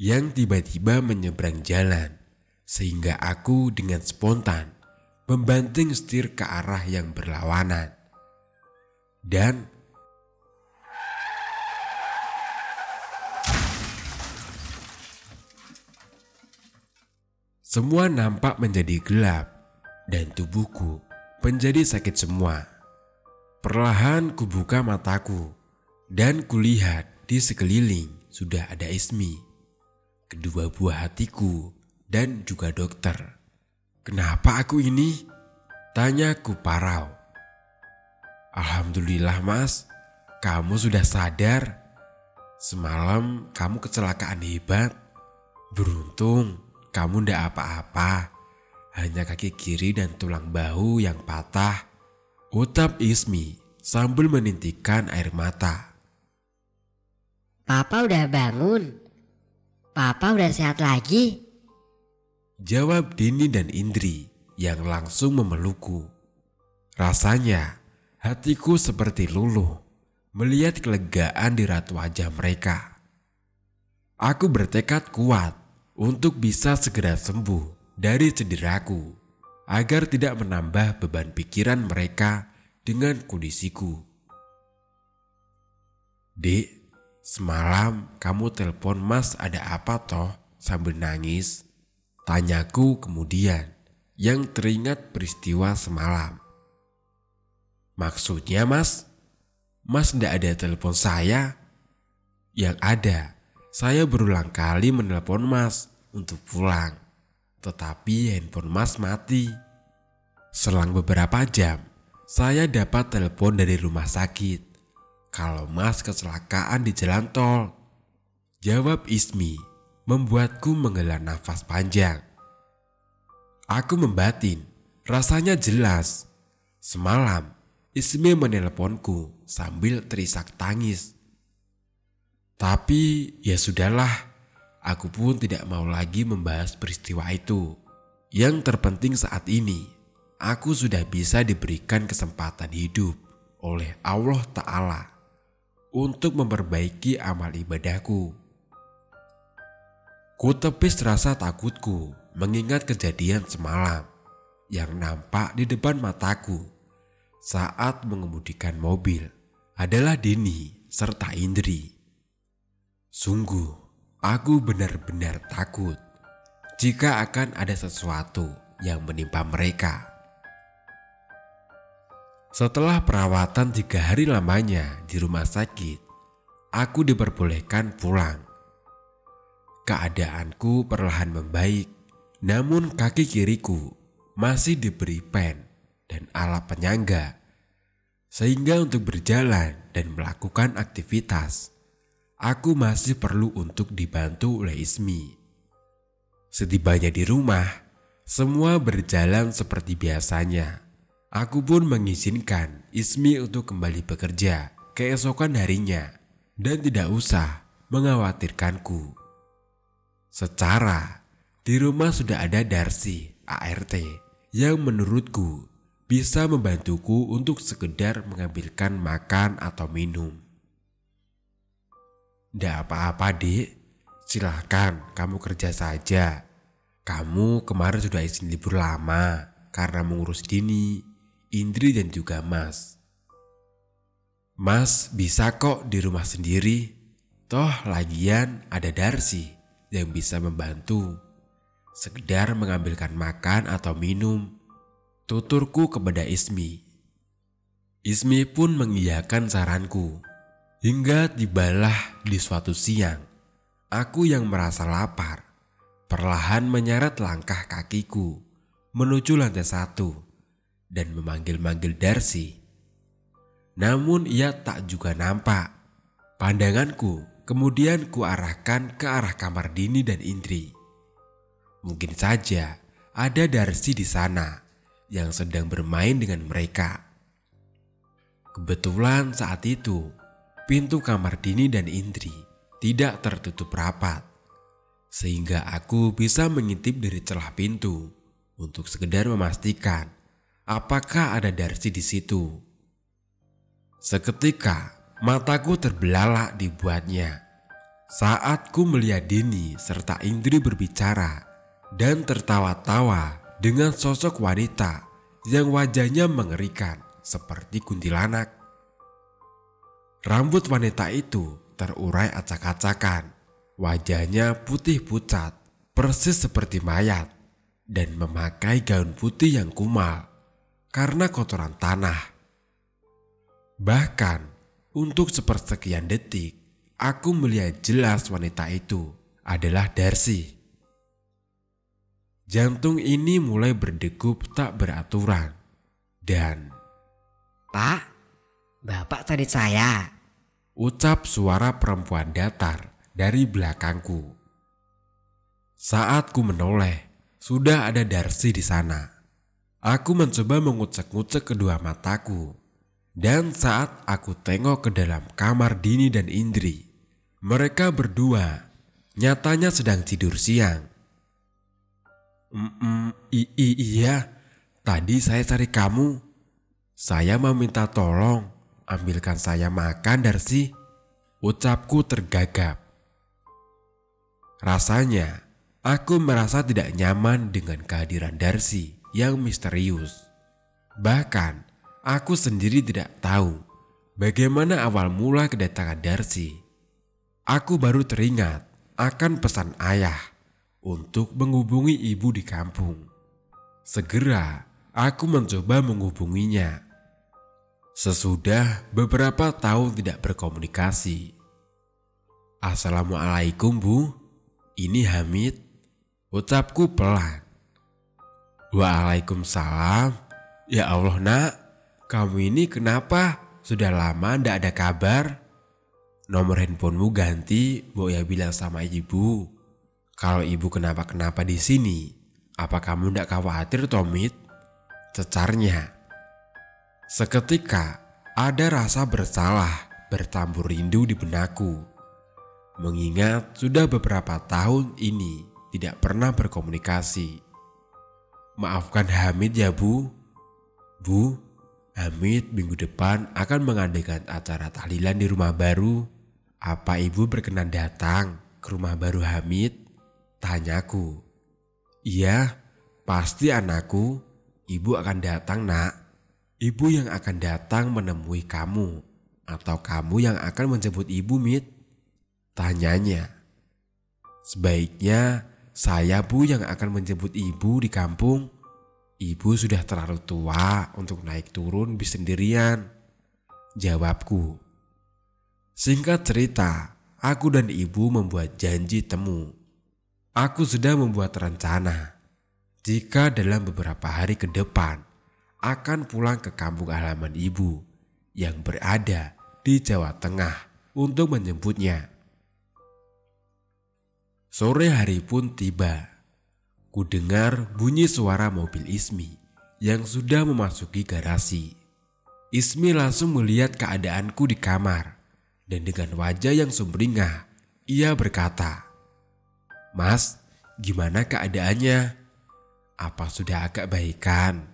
yang tiba-tiba menyeberang jalan, sehingga aku dengan spontan membanting setir ke arah yang berlawanan. Dan semua nampak menjadi gelap dan tubuhku menjadi sakit semua. Perlahan kubuka mataku dan kulihat di sekeliling sudah ada Ismi, kedua buah hatiku, dan juga dokter. Kenapa aku ini? Tanyaku parau. Alhamdulillah mas, kamu sudah sadar. Semalam kamu kecelakaan hebat. Beruntung kamu ndak apa-apa. Hanya kaki kiri dan tulang bahu yang patah. Ucap Ismi sambil menintikkan air mata. Papa udah bangun. Papa udah sehat lagi. Jawab Dini dan Indri yang langsung memelukku. Rasanya hatiku seperti luluh melihat kelegaan di raut wajah mereka. Aku bertekad kuat untuk bisa segera sembuh dari cederaku agar tidak menambah beban pikiran mereka dengan kondisiku. Dek, semalam kamu telepon mas ada apa toh sambil nangis? Tanyaku kemudian yang teringat peristiwa semalam. Maksudnya mas? Mas ndak ada telepon saya? Yang ada, saya berulang kali menelpon mas untuk pulang. Tetapi handphone mas mati. Selang beberapa jam, saya dapat telepon dari rumah sakit. Kalau mas kecelakaan di jalan tol. Jawab Ismi membuatku menghela nafas panjang. Aku membatin, rasanya jelas. Semalam Ismi menelponku sambil terisak tangis. Tapi ya sudahlah, aku pun tidak mau lagi membahas peristiwa itu. Yang terpenting saat ini, aku sudah bisa diberikan kesempatan hidup oleh Allah Ta'ala untuk memperbaiki amal ibadahku. Ku tepis rasa takutku mengingat kejadian semalam yang nampak di depan mataku saat mengemudikan mobil adalah Dini serta Indri. Sungguh, aku benar-benar takut jika akan ada sesuatu yang menimpa mereka. Setelah perawatan 3 hari lamanya di rumah sakit, aku diperbolehkan pulang. Keadaanku perlahan membaik, namun kaki kiriku masih diberi pen dan alat penyangga, sehingga untuk berjalan dan melakukan aktivitas aku masih perlu untuk dibantu oleh Ismi. Setibanya di rumah, semua berjalan seperti biasanya. Aku pun mengizinkan Ismi untuk kembali bekerja keesokan harinya dan tidak usah mengkhawatirkanku. Secara di rumah sudah ada Darsi, ART, yang menurutku bisa membantuku untuk sekedar mengambilkan makan atau minum. Nggak apa-apa, Dik. Silahkan kamu kerja saja. Kamu kemarin sudah izin libur lama karena mengurus Dini, Indri dan juga Mas. Mas bisa kok di rumah sendiri. Toh lagian ada Darsi yang bisa membantu. Sekedar mengambilkan makan atau minum, tuturku kepada Ismi. Ismi pun mengiyakan saranku. Hingga tibalah di suatu siang, aku yang merasa lapar, perlahan menyeret langkah kakiku menuju lantai 1 dan memanggil-manggil Darsi. Namun ia tak juga nampak. Pandanganku kemudian kuarahkan ke arah kamar Dini dan Indri. Mungkin saja ada Darsi di sana yang sedang bermain dengan mereka. Kebetulan saat itu pintu kamar Dini dan Indri tidak tertutup rapat, sehingga aku bisa mengintip dari celah pintu untuk sekedar memastikan apakah ada Darsi di situ. Seketika mataku terbelalak dibuatnya saat ku melihat Dini serta Indri berbicara dan tertawa-tawa dengan sosok wanita yang wajahnya mengerikan seperti kuntilanak. Rambut wanita itu terurai acak-acakan, wajahnya putih pucat, persis seperti mayat, dan memakai gaun putih yang kumal karena kotoran tanah. Bahkan untuk sepersekian detik, aku melihat jelas wanita itu adalah Darsi. Jantung ini mulai berdegup tak beraturan dan Pak, Bapak cari saya. ucap suara perempuan datar dari belakangku. Saat ku menoleh, sudah ada Darsi di sana. Aku mencoba mengucek-ngucek kedua mataku. Dan saat aku tengok ke dalam kamar Dini dan Indri, mereka berdua nyatanya sedang tidur siang. Iya, tadi saya cari kamu. Saya mau minta tolong, ambilkan saya makan, Darsi. Ucapku tergagap. Rasanya aku merasa tidak nyaman dengan kehadiran Darsi yang misterius. Bahkan aku sendiri tidak tahu bagaimana awal mula kedatangan Darsi. Aku baru teringat akan pesan ayah untuk menghubungi ibu di kampung. Segera aku mencoba menghubunginya. Sesudah beberapa tahun tidak berkomunikasi. Assalamualaikum, Bu. Ini Hamid. Ucapku pelan. Waalaikumsalam. Ya Allah, Nak. Kamu ini kenapa? Sudah lama ndak ada kabar. Nomor handphonemu ganti, Mbok ya bilang sama ibu. Kalau ibu kenapa-kenapa di sini, apa kamu ndak khawatir, Tomit? Cecarnya. Seketika ada rasa bersalah bercampur rindu di benakku. Mengingat sudah beberapa tahun ini tidak pernah berkomunikasi. Maafkan Hamid ya, Bu. Bu, Hamid minggu depan akan mengadakan acara tahlilan di rumah baru. Apa ibu berkenan datang ke rumah baru Hamid? Tanyaku. Iya, pasti anakku. Ibu akan datang, Nak. Ibu yang akan datang menemui kamu, atau kamu yang akan menjemput ibu, Mid? Tanyanya. Sebaiknya saya, Bu, yang akan menjemput ibu di kampung. Ibu sudah terlalu tua untuk naik turun bis sendirian. Jawabku. Singkat cerita, aku dan ibu membuat janji temu. Aku sudah membuat rencana. Jika dalam beberapa hari ke depan akan pulang ke kampung halaman ibu yang berada di Jawa Tengah untuk menjemputnya. Sore hari pun tiba. Ku dengar bunyi suara mobil Ismi yang sudah memasuki garasi. Ismi langsung melihat keadaanku di kamar dan dengan wajah yang sumringah ia berkata, "Mas, gimana keadaannya? Apa sudah agak baikan?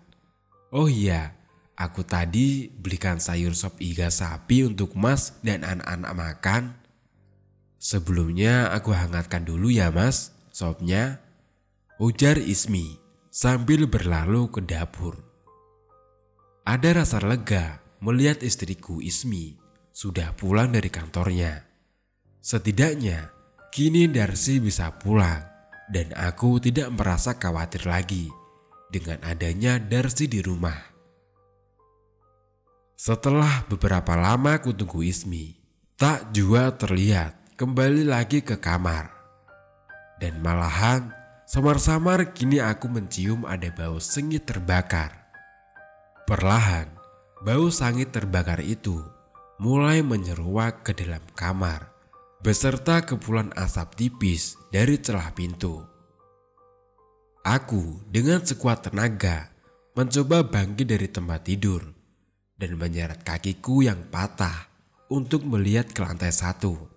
Oh iya, aku tadi belikan sayur sop iga sapi untuk Mas dan anak-anak makan. Sebelumnya aku hangatkan dulu ya Mas, sopnya," ujar Ismi sambil berlalu ke dapur. Ada rasa lega melihat istriku Ismi sudah pulang dari kantornya. Setidaknya kini Darsi bisa pulang dan aku tidak merasa khawatir lagi dengan adanya Darsi di rumah. Setelah beberapa lama ku tunggu Ismi, tak jua terlihat kembali lagi ke kamar. Dan malahan samar-samar kini aku mencium ada bau sengit terbakar. Perlahan, bau sangit terbakar itu mulai menyeruak ke dalam kamar beserta kepulan asap tipis dari celah pintu. Aku dengan sekuat tenaga mencoba bangkit dari tempat tidur dan menyeret kakiku yang patah untuk melihat ke lantai 1.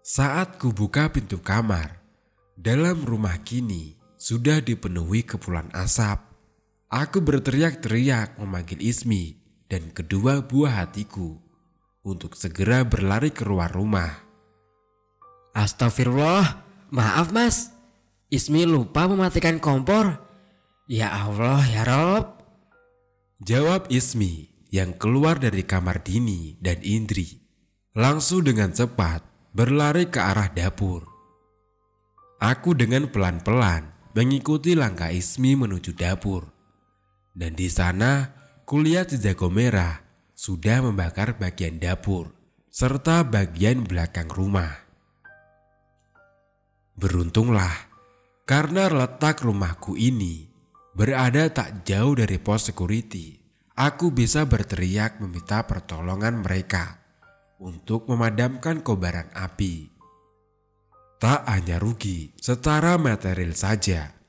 Saat ku buka pintu kamar, dalam rumah kini sudah dipenuhi kepulan asap. Aku berteriak-teriak memanggil Ismi dan kedua buah hatiku untuk segera berlari keluar rumah. Astagfirullah, maaf Mas, Ismi lupa mematikan kompor. Ya Allah ya Rob, jawab Ismi yang keluar dari kamar Dini dan Indri. Langsung dengan cepat berlari ke arah dapur. Aku dengan pelan-pelan mengikuti langkah Ismi menuju dapur. Dan di sana kulihat si jago merah sudah membakar bagian dapur serta bagian belakang rumah. Beruntunglah karena letak rumahku ini berada tak jauh dari pos security. Aku bisa berteriak meminta pertolongan mereka untuk memadamkan kobaran api. Tak hanya rugi secara material saja,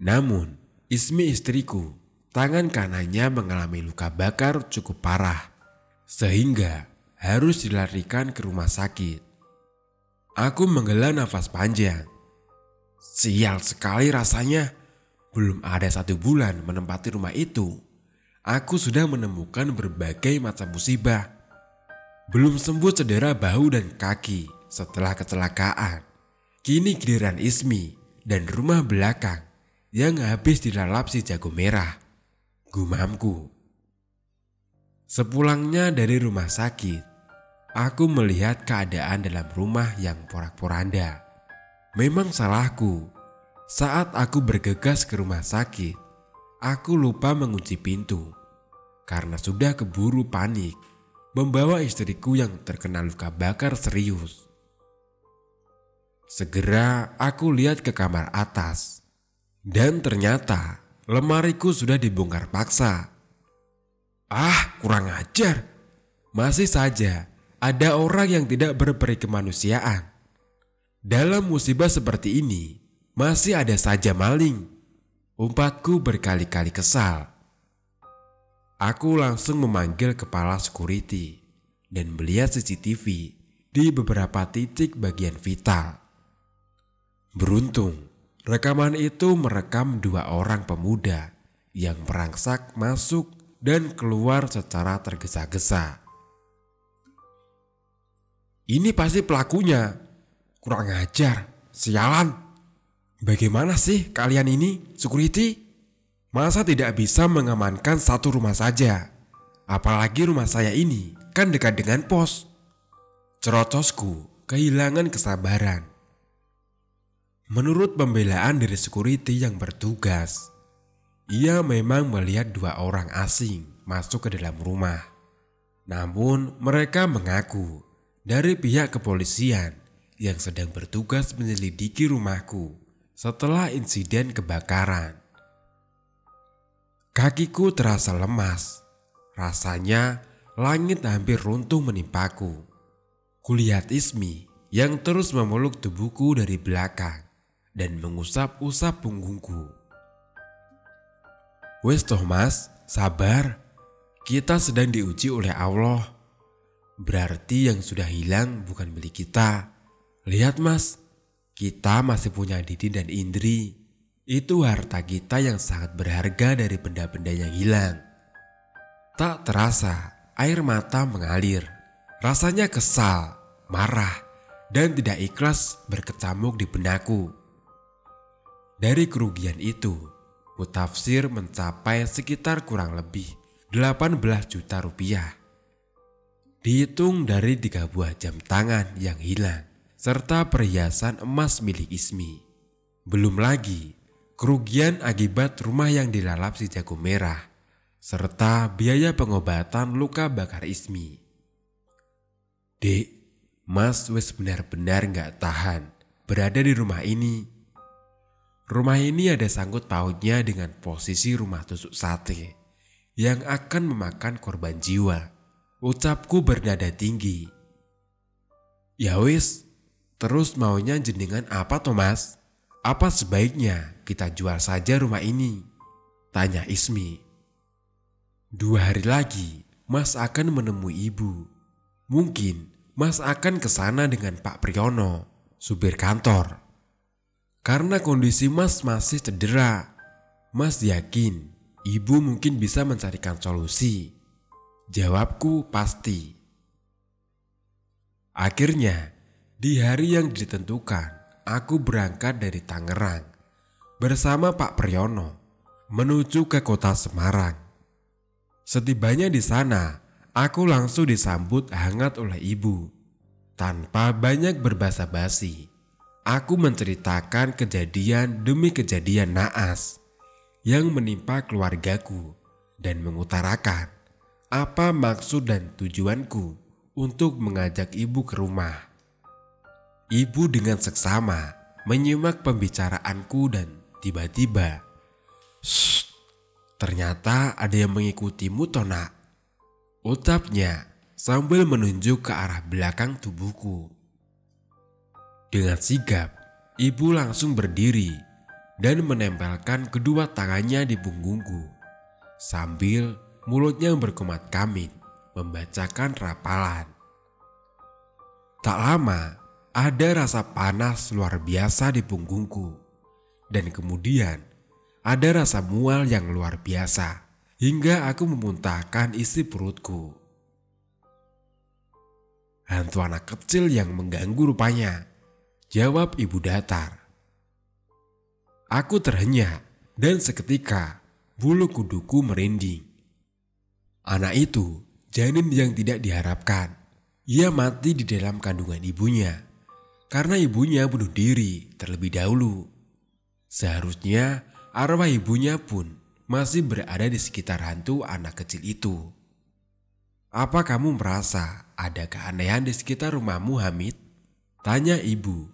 namun Ismi istriku, tangan kanannya mengalami luka bakar cukup parah, sehingga harus dilarikan ke rumah sakit. Aku menghela nafas panjang. Sial sekali rasanya, belum ada 1 bulan menempati rumah itu, aku sudah menemukan berbagai macam musibah. Belum sembuh cedera bahu dan kaki setelah kecelakaan. Kini giliran Ismi dan rumah belakang yang habis dilalap si jago merah, gumamku. Sepulangnya dari rumah sakit, aku melihat keadaan dalam rumah yang porak-poranda. Memang salahku. Saat aku bergegas ke rumah sakit, aku lupa mengunci pintu karena sudah keburu panik membawa istriku yang terkena luka bakar serius. Segera aku lihat ke kamar atas dan ternyata lemariku sudah dibongkar paksa. Ah, kurang ajar. Masih saja ada orang yang tidak berperi kemanusiaan. Dalam musibah seperti ini masih ada saja maling. Umpatku berkali-kali kesal. Aku langsung memanggil kepala security dan melihat CCTV di beberapa titik bagian vital. Beruntung, rekaman itu merekam 2 orang pemuda yang merangsak masuk dan keluar secara tergesa-gesa. Ini pasti pelakunya. Kurang ajar, sialan. Bagaimana sih kalian ini, security? Masa tidak bisa mengamankan 1 rumah saja? Apalagi rumah saya ini kan dekat dengan pos. Cerocosku kehilangan kesabaran. Menurut pembelaan dari security yang bertugas, ia memang melihat 2 orang asing masuk ke dalam rumah. Namun mereka mengaku dari pihak kepolisian yang sedang bertugas menyelidiki rumahku setelah insiden kebakaran. Kakiku terasa lemas. Rasanya langit hampir runtuh menimpaku. Kulihat Ismi yang terus memeluk tubuhku dari belakang dan mengusap-usap punggungku. "Wes toh mas, sabar. Kita sedang diuji oleh Allah. Berarti yang sudah hilang bukan milik kita. Lihat mas, kita masih punya Didi dan Indri. Itu harta kita yang sangat berharga dari benda-benda yang hilang." Tak terasa air mata mengalir. Rasanya kesal, marah, dan tidak ikhlas berkecamuk di benakku. Dari kerugian itu, mutafsir mencapai sekitar kurang lebih 18 juta rupiah. Dihitung dari 3 buah jam tangan yang hilang, serta perhiasan emas milik Ismi. Belum lagi kerugian akibat rumah yang dilalap si jago merah, serta biaya pengobatan luka bakar Ismi. "Dek, mas wes benar-benar gak tahan berada di rumah ini. Rumah ini ada sangkut pautnya dengan posisi rumah tusuk sate yang akan memakan korban jiwa," ucapku bernada tinggi. "Ya wis, terus maunya jenengan apa toh mas? Apa sebaiknya kita jual saja rumah ini?" tanya Ismi. "2 hari lagi mas akan menemui ibu. Mungkin mas akan ke sana dengan Pak Priyono, supir kantor. Karena kondisi mas masih cedera, mas yakin ibu mungkin bisa mencarikan solusi," jawabku pasti. Akhirnya, di hari yang ditentukan, aku berangkat dari Tangerang bersama Pak Priyono menuju ke kota Semarang. Setibanya di sana, aku langsung disambut hangat oleh ibu. Tanpa banyak berbasa-basi, aku menceritakan kejadian demi kejadian naas yang menimpa keluargaku dan mengutarakan apa maksud dan tujuanku untuk mengajak ibu ke rumah. Ibu dengan seksama menyimak pembicaraanku dan tiba-tiba, "Shh, ternyata ada yang mengikutimu toh nak," ucapnya sambil menunjuk ke arah belakang tubuhku. Dengan sigap, ibu langsung berdiri dan menempelkan kedua tangannya di punggungku sambil mulutnya berkumat kamit membacakan rapalan. Tak lama, ada rasa panas luar biasa di punggungku, dan kemudian ada rasa mual yang luar biasa hingga aku memuntahkan isi perutku. "Hantu anak kecil yang mengganggu rupanya," jawab ibu datar. Aku terhenyak dan seketika bulu kuduku merinding. Anak itu janin yang tidak diharapkan. Ia mati di dalam kandungan ibunya karena ibunya bunuh diri terlebih dahulu. Seharusnya arwah ibunya pun masih berada di sekitar hantu anak kecil itu. "Apa kamu merasa ada keanehan di sekitar rumahmu, Hamid?" tanya ibu.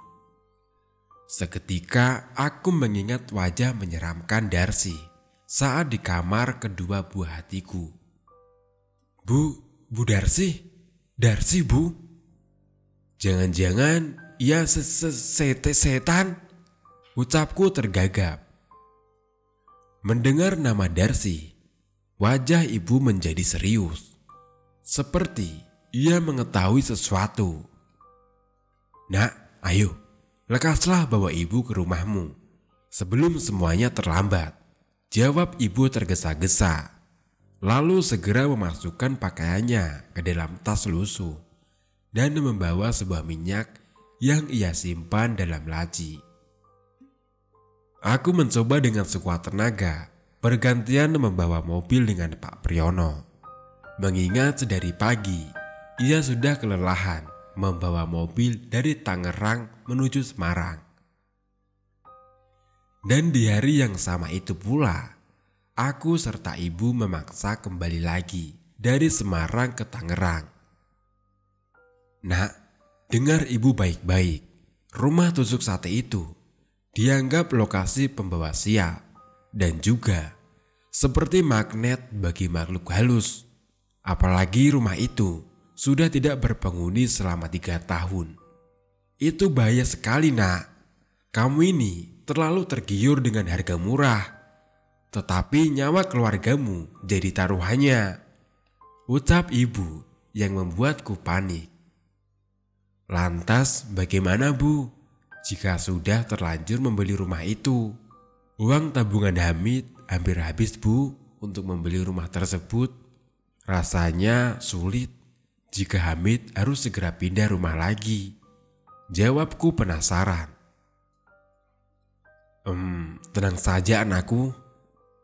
Seketika aku mengingat wajah menyeramkan Darsi saat di kamar kedua buah hatiku. Bu Darsi? Darsi bu? Jangan-jangan ia setan?" ucapku tergagap. Mendengar nama Darsi, wajah ibu menjadi serius, seperti ia mengetahui sesuatu. "Nak, ayo, lekaslah bawa ibu ke rumahmu sebelum semuanya terlambat," jawab ibu tergesa-gesa, lalu segera memasukkan pakaiannya ke dalam tas lusuh dan membawa sebuah minyak yang ia simpan dalam laci. Aku mencoba dengan sekuat tenaga bergantian membawa mobil dengan Pak Priyono, mengingat sedari pagi ia sudah kelelahan membawa mobil dari Tangerang menuju Semarang. Dan di hari yang sama itu pula, aku serta ibu memaksa kembali lagi dari Semarang ke Tangerang. "Nak, dengar ibu baik-baik. Rumah tusuk sate itu dianggap lokasi pembawa sial dan juga seperti magnet bagi makhluk halus. Apalagi rumah itu sudah tidak berpenghuni selama 3 tahun. Itu bahaya sekali, Nak. Kamu ini terlalu tergiur dengan harga murah. Tetapi nyawa keluargamu jadi taruhannya, ucap ibu yang membuatku panik. Lantas bagaimana, Bu, jika sudah terlanjur membeli rumah itu? Uang tabungan Hamid hampir habis, Bu, untuk membeli rumah tersebut. Rasanya sulit jika Hamid harus segera pindah rumah lagi, jawabku penasaran. Tenang saja anakku,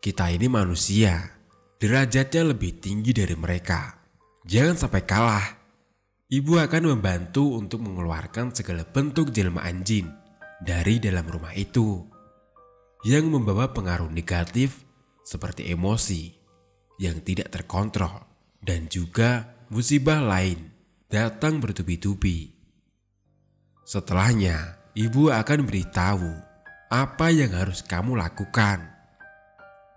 kita ini manusia, derajatnya lebih tinggi dari mereka. Jangan sampai kalah. Ibu akan membantu untuk mengeluarkan segala bentuk jelmaan jin dari dalam rumah itu yang membawa pengaruh negatif seperti emosi yang tidak terkontrol dan juga musibah lain datang bertubi-tubi. Setelahnya, ibu akan beritahu apa yang harus kamu lakukan.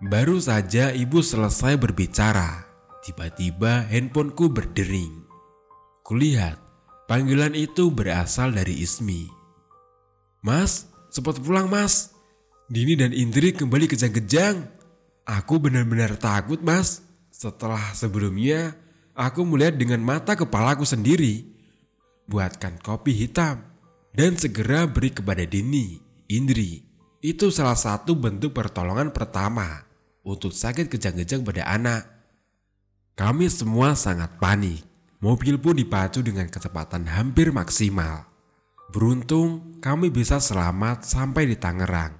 Baru saja ibu selesai berbicara, tiba-tiba handphoneku berdering. Kulihat panggilan itu berasal dari Ismi. Mas, cepat pulang mas. Dini dan Indri kembali kejang-kejang. Aku benar-benar takut mas. Setelah sebelumnya aku melihat dengan mata kepalaku sendiri. Buatkan kopi hitam dan segera beri kepada Dini, Indri. Itu salah satu bentuk pertolongan pertama untuk sakit kejang-kejang pada anak. Kami semua sangat panik. Mobil pun dipacu dengan kecepatan hampir maksimal. Beruntung kami bisa selamat sampai di Tangerang.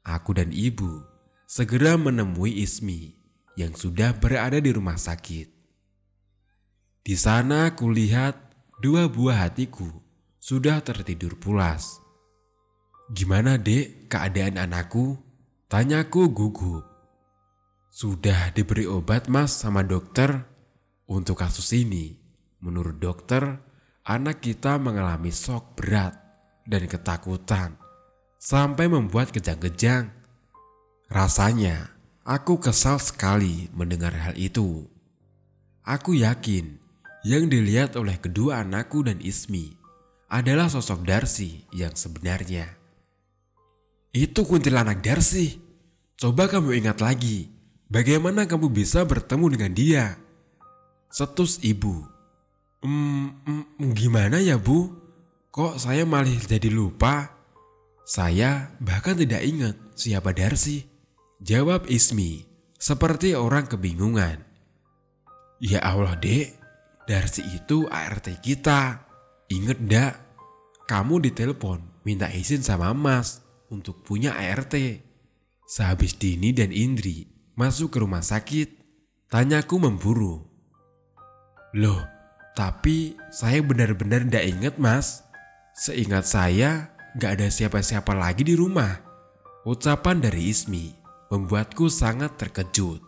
Aku dan ibu segera menemui Ismi yang sudah berada di rumah sakit. Di sana kulihat dua buah hatiku sudah tertidur pulas. Gimana dek keadaan anakku? Tanyaku gugup. Sudah diberi obat mas sama dokter. Untuk kasus ini, menurut dokter, anak kita mengalami shock berat dan ketakutan sampai membuat kejang-kejang. Rasanya aku kesal sekali mendengar hal itu. Aku yakin yang dilihat oleh kedua anakku dan Ismi adalah sosok Darsi yang sebenarnya. Itu kuntilanak Darsi. Coba kamu ingat lagi, bagaimana kamu bisa bertemu dengan dia? Setus ibu. Gimana ya bu? Kok saya malah jadi lupa? Saya bahkan tidak ingat siapa Darsi, jawab Ismi seperti orang kebingungan. Ya Allah dek, Darsi itu ART kita. Ingat ndak? Kamu ditelepon minta izin sama mas untuk punya ART. Sehabis Dini dan Indri masuk ke rumah sakit, tanyaku memburu. Loh, tapi saya benar-benar ndak ingat mas. Seingat saya gak ada siapa-siapa lagi di rumah. Ucapan dari Ismi membuatku sangat terkejut.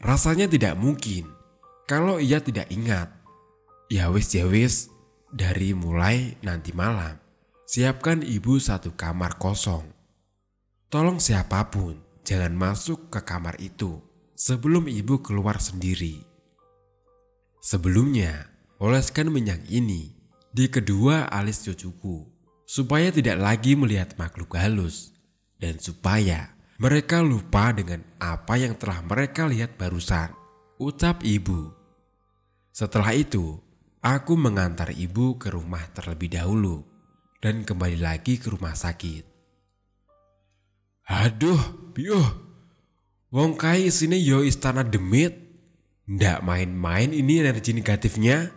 Rasanya tidak mungkin kalau ia tidak ingat. Ya wis, dari mulai nanti malam siapkan ibu satu kamar kosong. Tolong siapapun jangan masuk ke kamar itu sebelum ibu keluar sendiri. Sebelumnya, oleskan minyak ini di kedua alis cucuku supaya tidak lagi melihat makhluk halus dan supaya mereka lupa dengan apa yang telah mereka lihat barusan, ucap ibu. Setelah itu, aku mengantar ibu ke rumah terlebih dahulu dan kembali lagi ke rumah sakit. Aduh, piuh, wong kai sini yo istana demit. Ndak main-main ini energi negatifnya,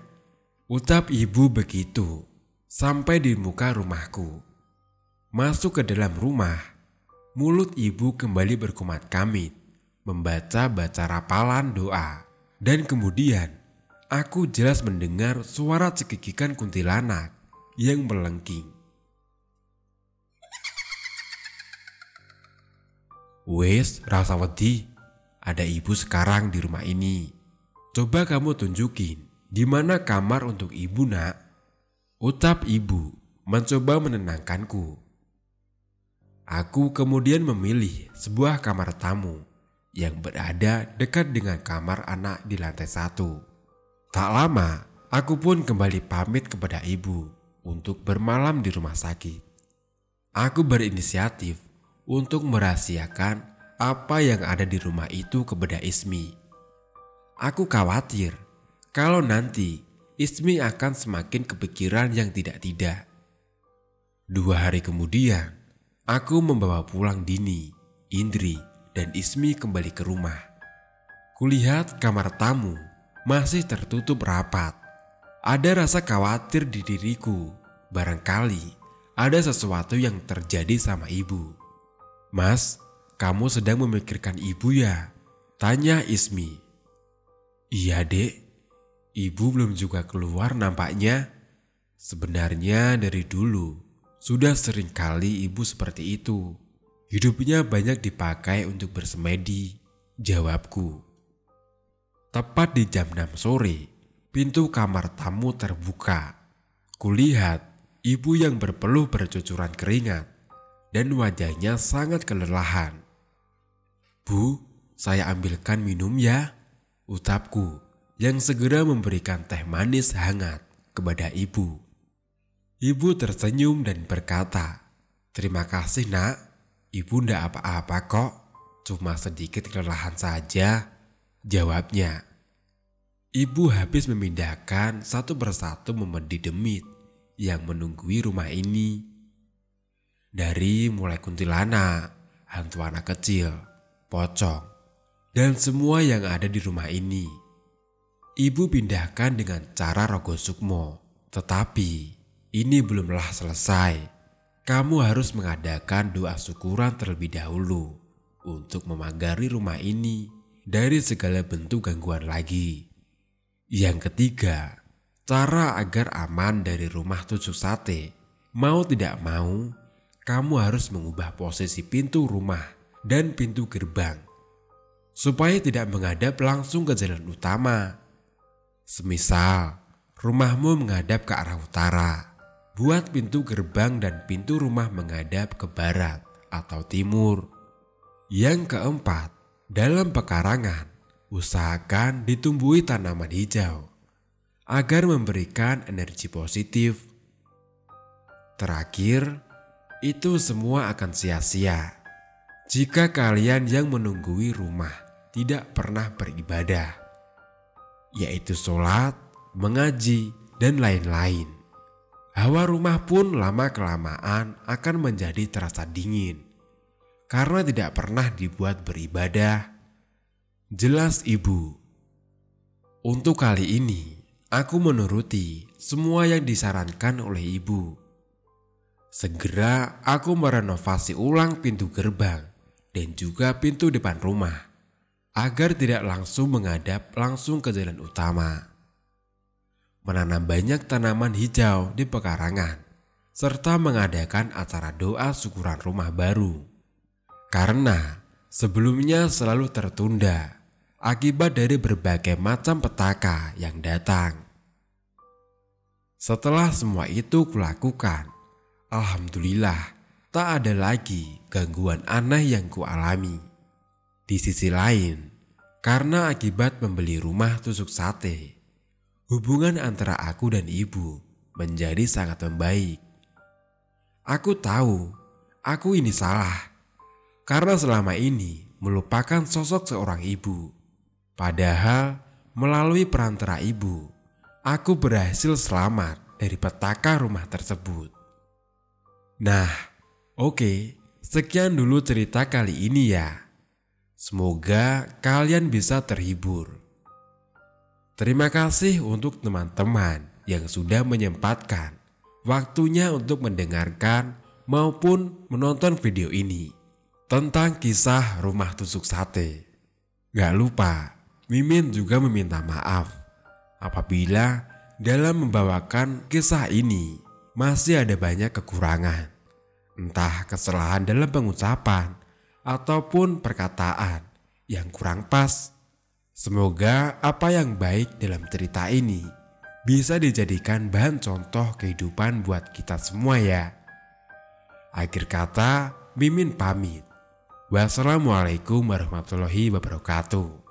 ucap ibu begitu sampai di muka rumahku. Masuk ke dalam rumah, mulut ibu kembali berkumat kamit, membaca rapalan doa. Dan kemudian aku jelas mendengar suara cekikikan kuntilanak yang melengking. Wes, rasa wedi, ada ibu sekarang di rumah ini. Coba kamu tunjukin di mana kamar untuk ibu nak, ucap ibu mencoba menenangkanku. Aku kemudian memilih sebuah kamar tamu yang berada dekat dengan kamar anak di lantai 1. Tak lama, aku pun kembali pamit kepada ibu untuk bermalam di rumah sakit. Aku berinisiatif untuk merahasiakan apa yang ada di rumah itu kepada Ismi. Aku khawatir kalau nanti Ismi akan semakin kepikiran yang tidak-tidak. 2 hari kemudian, aku membawa pulang Dini, Indri, dan Ismi kembali ke rumah. Kulihat kamar tamu masih tertutup rapat. Ada rasa khawatir di diriku, barangkali ada sesuatu yang terjadi sama ibu. "Mas, kamu sedang memikirkan ibu ya?" tanya Ismi. "Iya dek, ibu belum juga keluar nampaknya." Sebenarnya dari dulu sudah sering kali ibu seperti itu. Hidupnya banyak dipakai untuk bersemedi, jawabku. Tepat di jam 6 sore, pintu kamar tamu terbuka. Kulihat ibu yang berpeluh bercucuran keringat dan wajahnya sangat kelelahan. "Bu, saya ambilkan minum ya," ucapku yang segera memberikan teh manis hangat kepada ibu. Ibu tersenyum dan berkata, "Terima kasih nak, ibu ndak apa-apa kok, cuma sedikit kelelahan saja," jawabnya. Ibu habis memindahkan satu persatu memedi demit yang menunggui rumah ini. Dari mulai kuntilanak, hantu anak kecil, pocong, dan semua yang ada di rumah ini. Ibu pindahkan dengan cara rogo sukmo. Tetapi ini belumlah selesai. Kamu harus mengadakan doa syukuran terlebih dahulu untuk memagari rumah ini dari segala bentuk gangguan lagi. Yang ketiga, cara agar aman dari rumah tusuk sate. Mau tidak mau, kamu harus mengubah posisi pintu rumah dan pintu gerbang supaya tidak menghadap langsung ke jalan utama. Semisal rumahmu menghadap ke arah utara, buat pintu gerbang dan pintu rumah menghadap ke barat atau timur. Yang keempat, dalam pekarangan, usahakan ditumbuhi tanaman hijau agar memberikan energi positif. Terakhir, itu semua akan sia-sia jika kalian yang menunggui rumah tidak pernah beribadah, yaitu sholat, mengaji, dan lain-lain. Hawa rumah pun lama-kelamaan akan menjadi terasa dingin karena tidak pernah dibuat beribadah. Jelas ibu. Untuk kali ini, aku menuruti semua yang disarankan oleh ibu. Segera aku merenovasi ulang pintu gerbang dan juga pintu depan rumah agar tidak langsung menghadap langsung ke jalan utama. Menanam banyak tanaman hijau di pekarangan serta mengadakan acara doa syukuran rumah baru. Karena sebelumnya selalu tertunda akibat dari berbagai macam petaka yang datang. Setelah semua itu kulakukan, alhamdulillah tak ada lagi gangguan aneh yang kualami. Di sisi lain, karena akibat membeli rumah tusuk sate, hubungan antara aku dan ibu menjadi sangat membaik. Aku tahu aku ini salah karena selama ini melupakan sosok seorang ibu. Padahal melalui perantara ibu, aku berhasil selamat dari petaka rumah tersebut. Nah, oke, sekian dulu cerita kali ini ya. Semoga kalian bisa terhibur. Terima kasih untuk teman-teman yang sudah menyempatkan waktunya untuk mendengarkan maupun menonton video ini tentang kisah rumah tusuk sate. Gak lupa, Mimin juga meminta maaf apabila dalam membawakan kisah ini masih ada banyak kekurangan, entah kesalahan dalam pengucapan ataupun perkataan yang kurang pas. Semoga apa yang baik dalam cerita ini bisa dijadikan bahan contoh kehidupan buat kita semua ya. Akhir kata, Mimin pamit. Wassalamualaikum warahmatullahi wabarakatuh.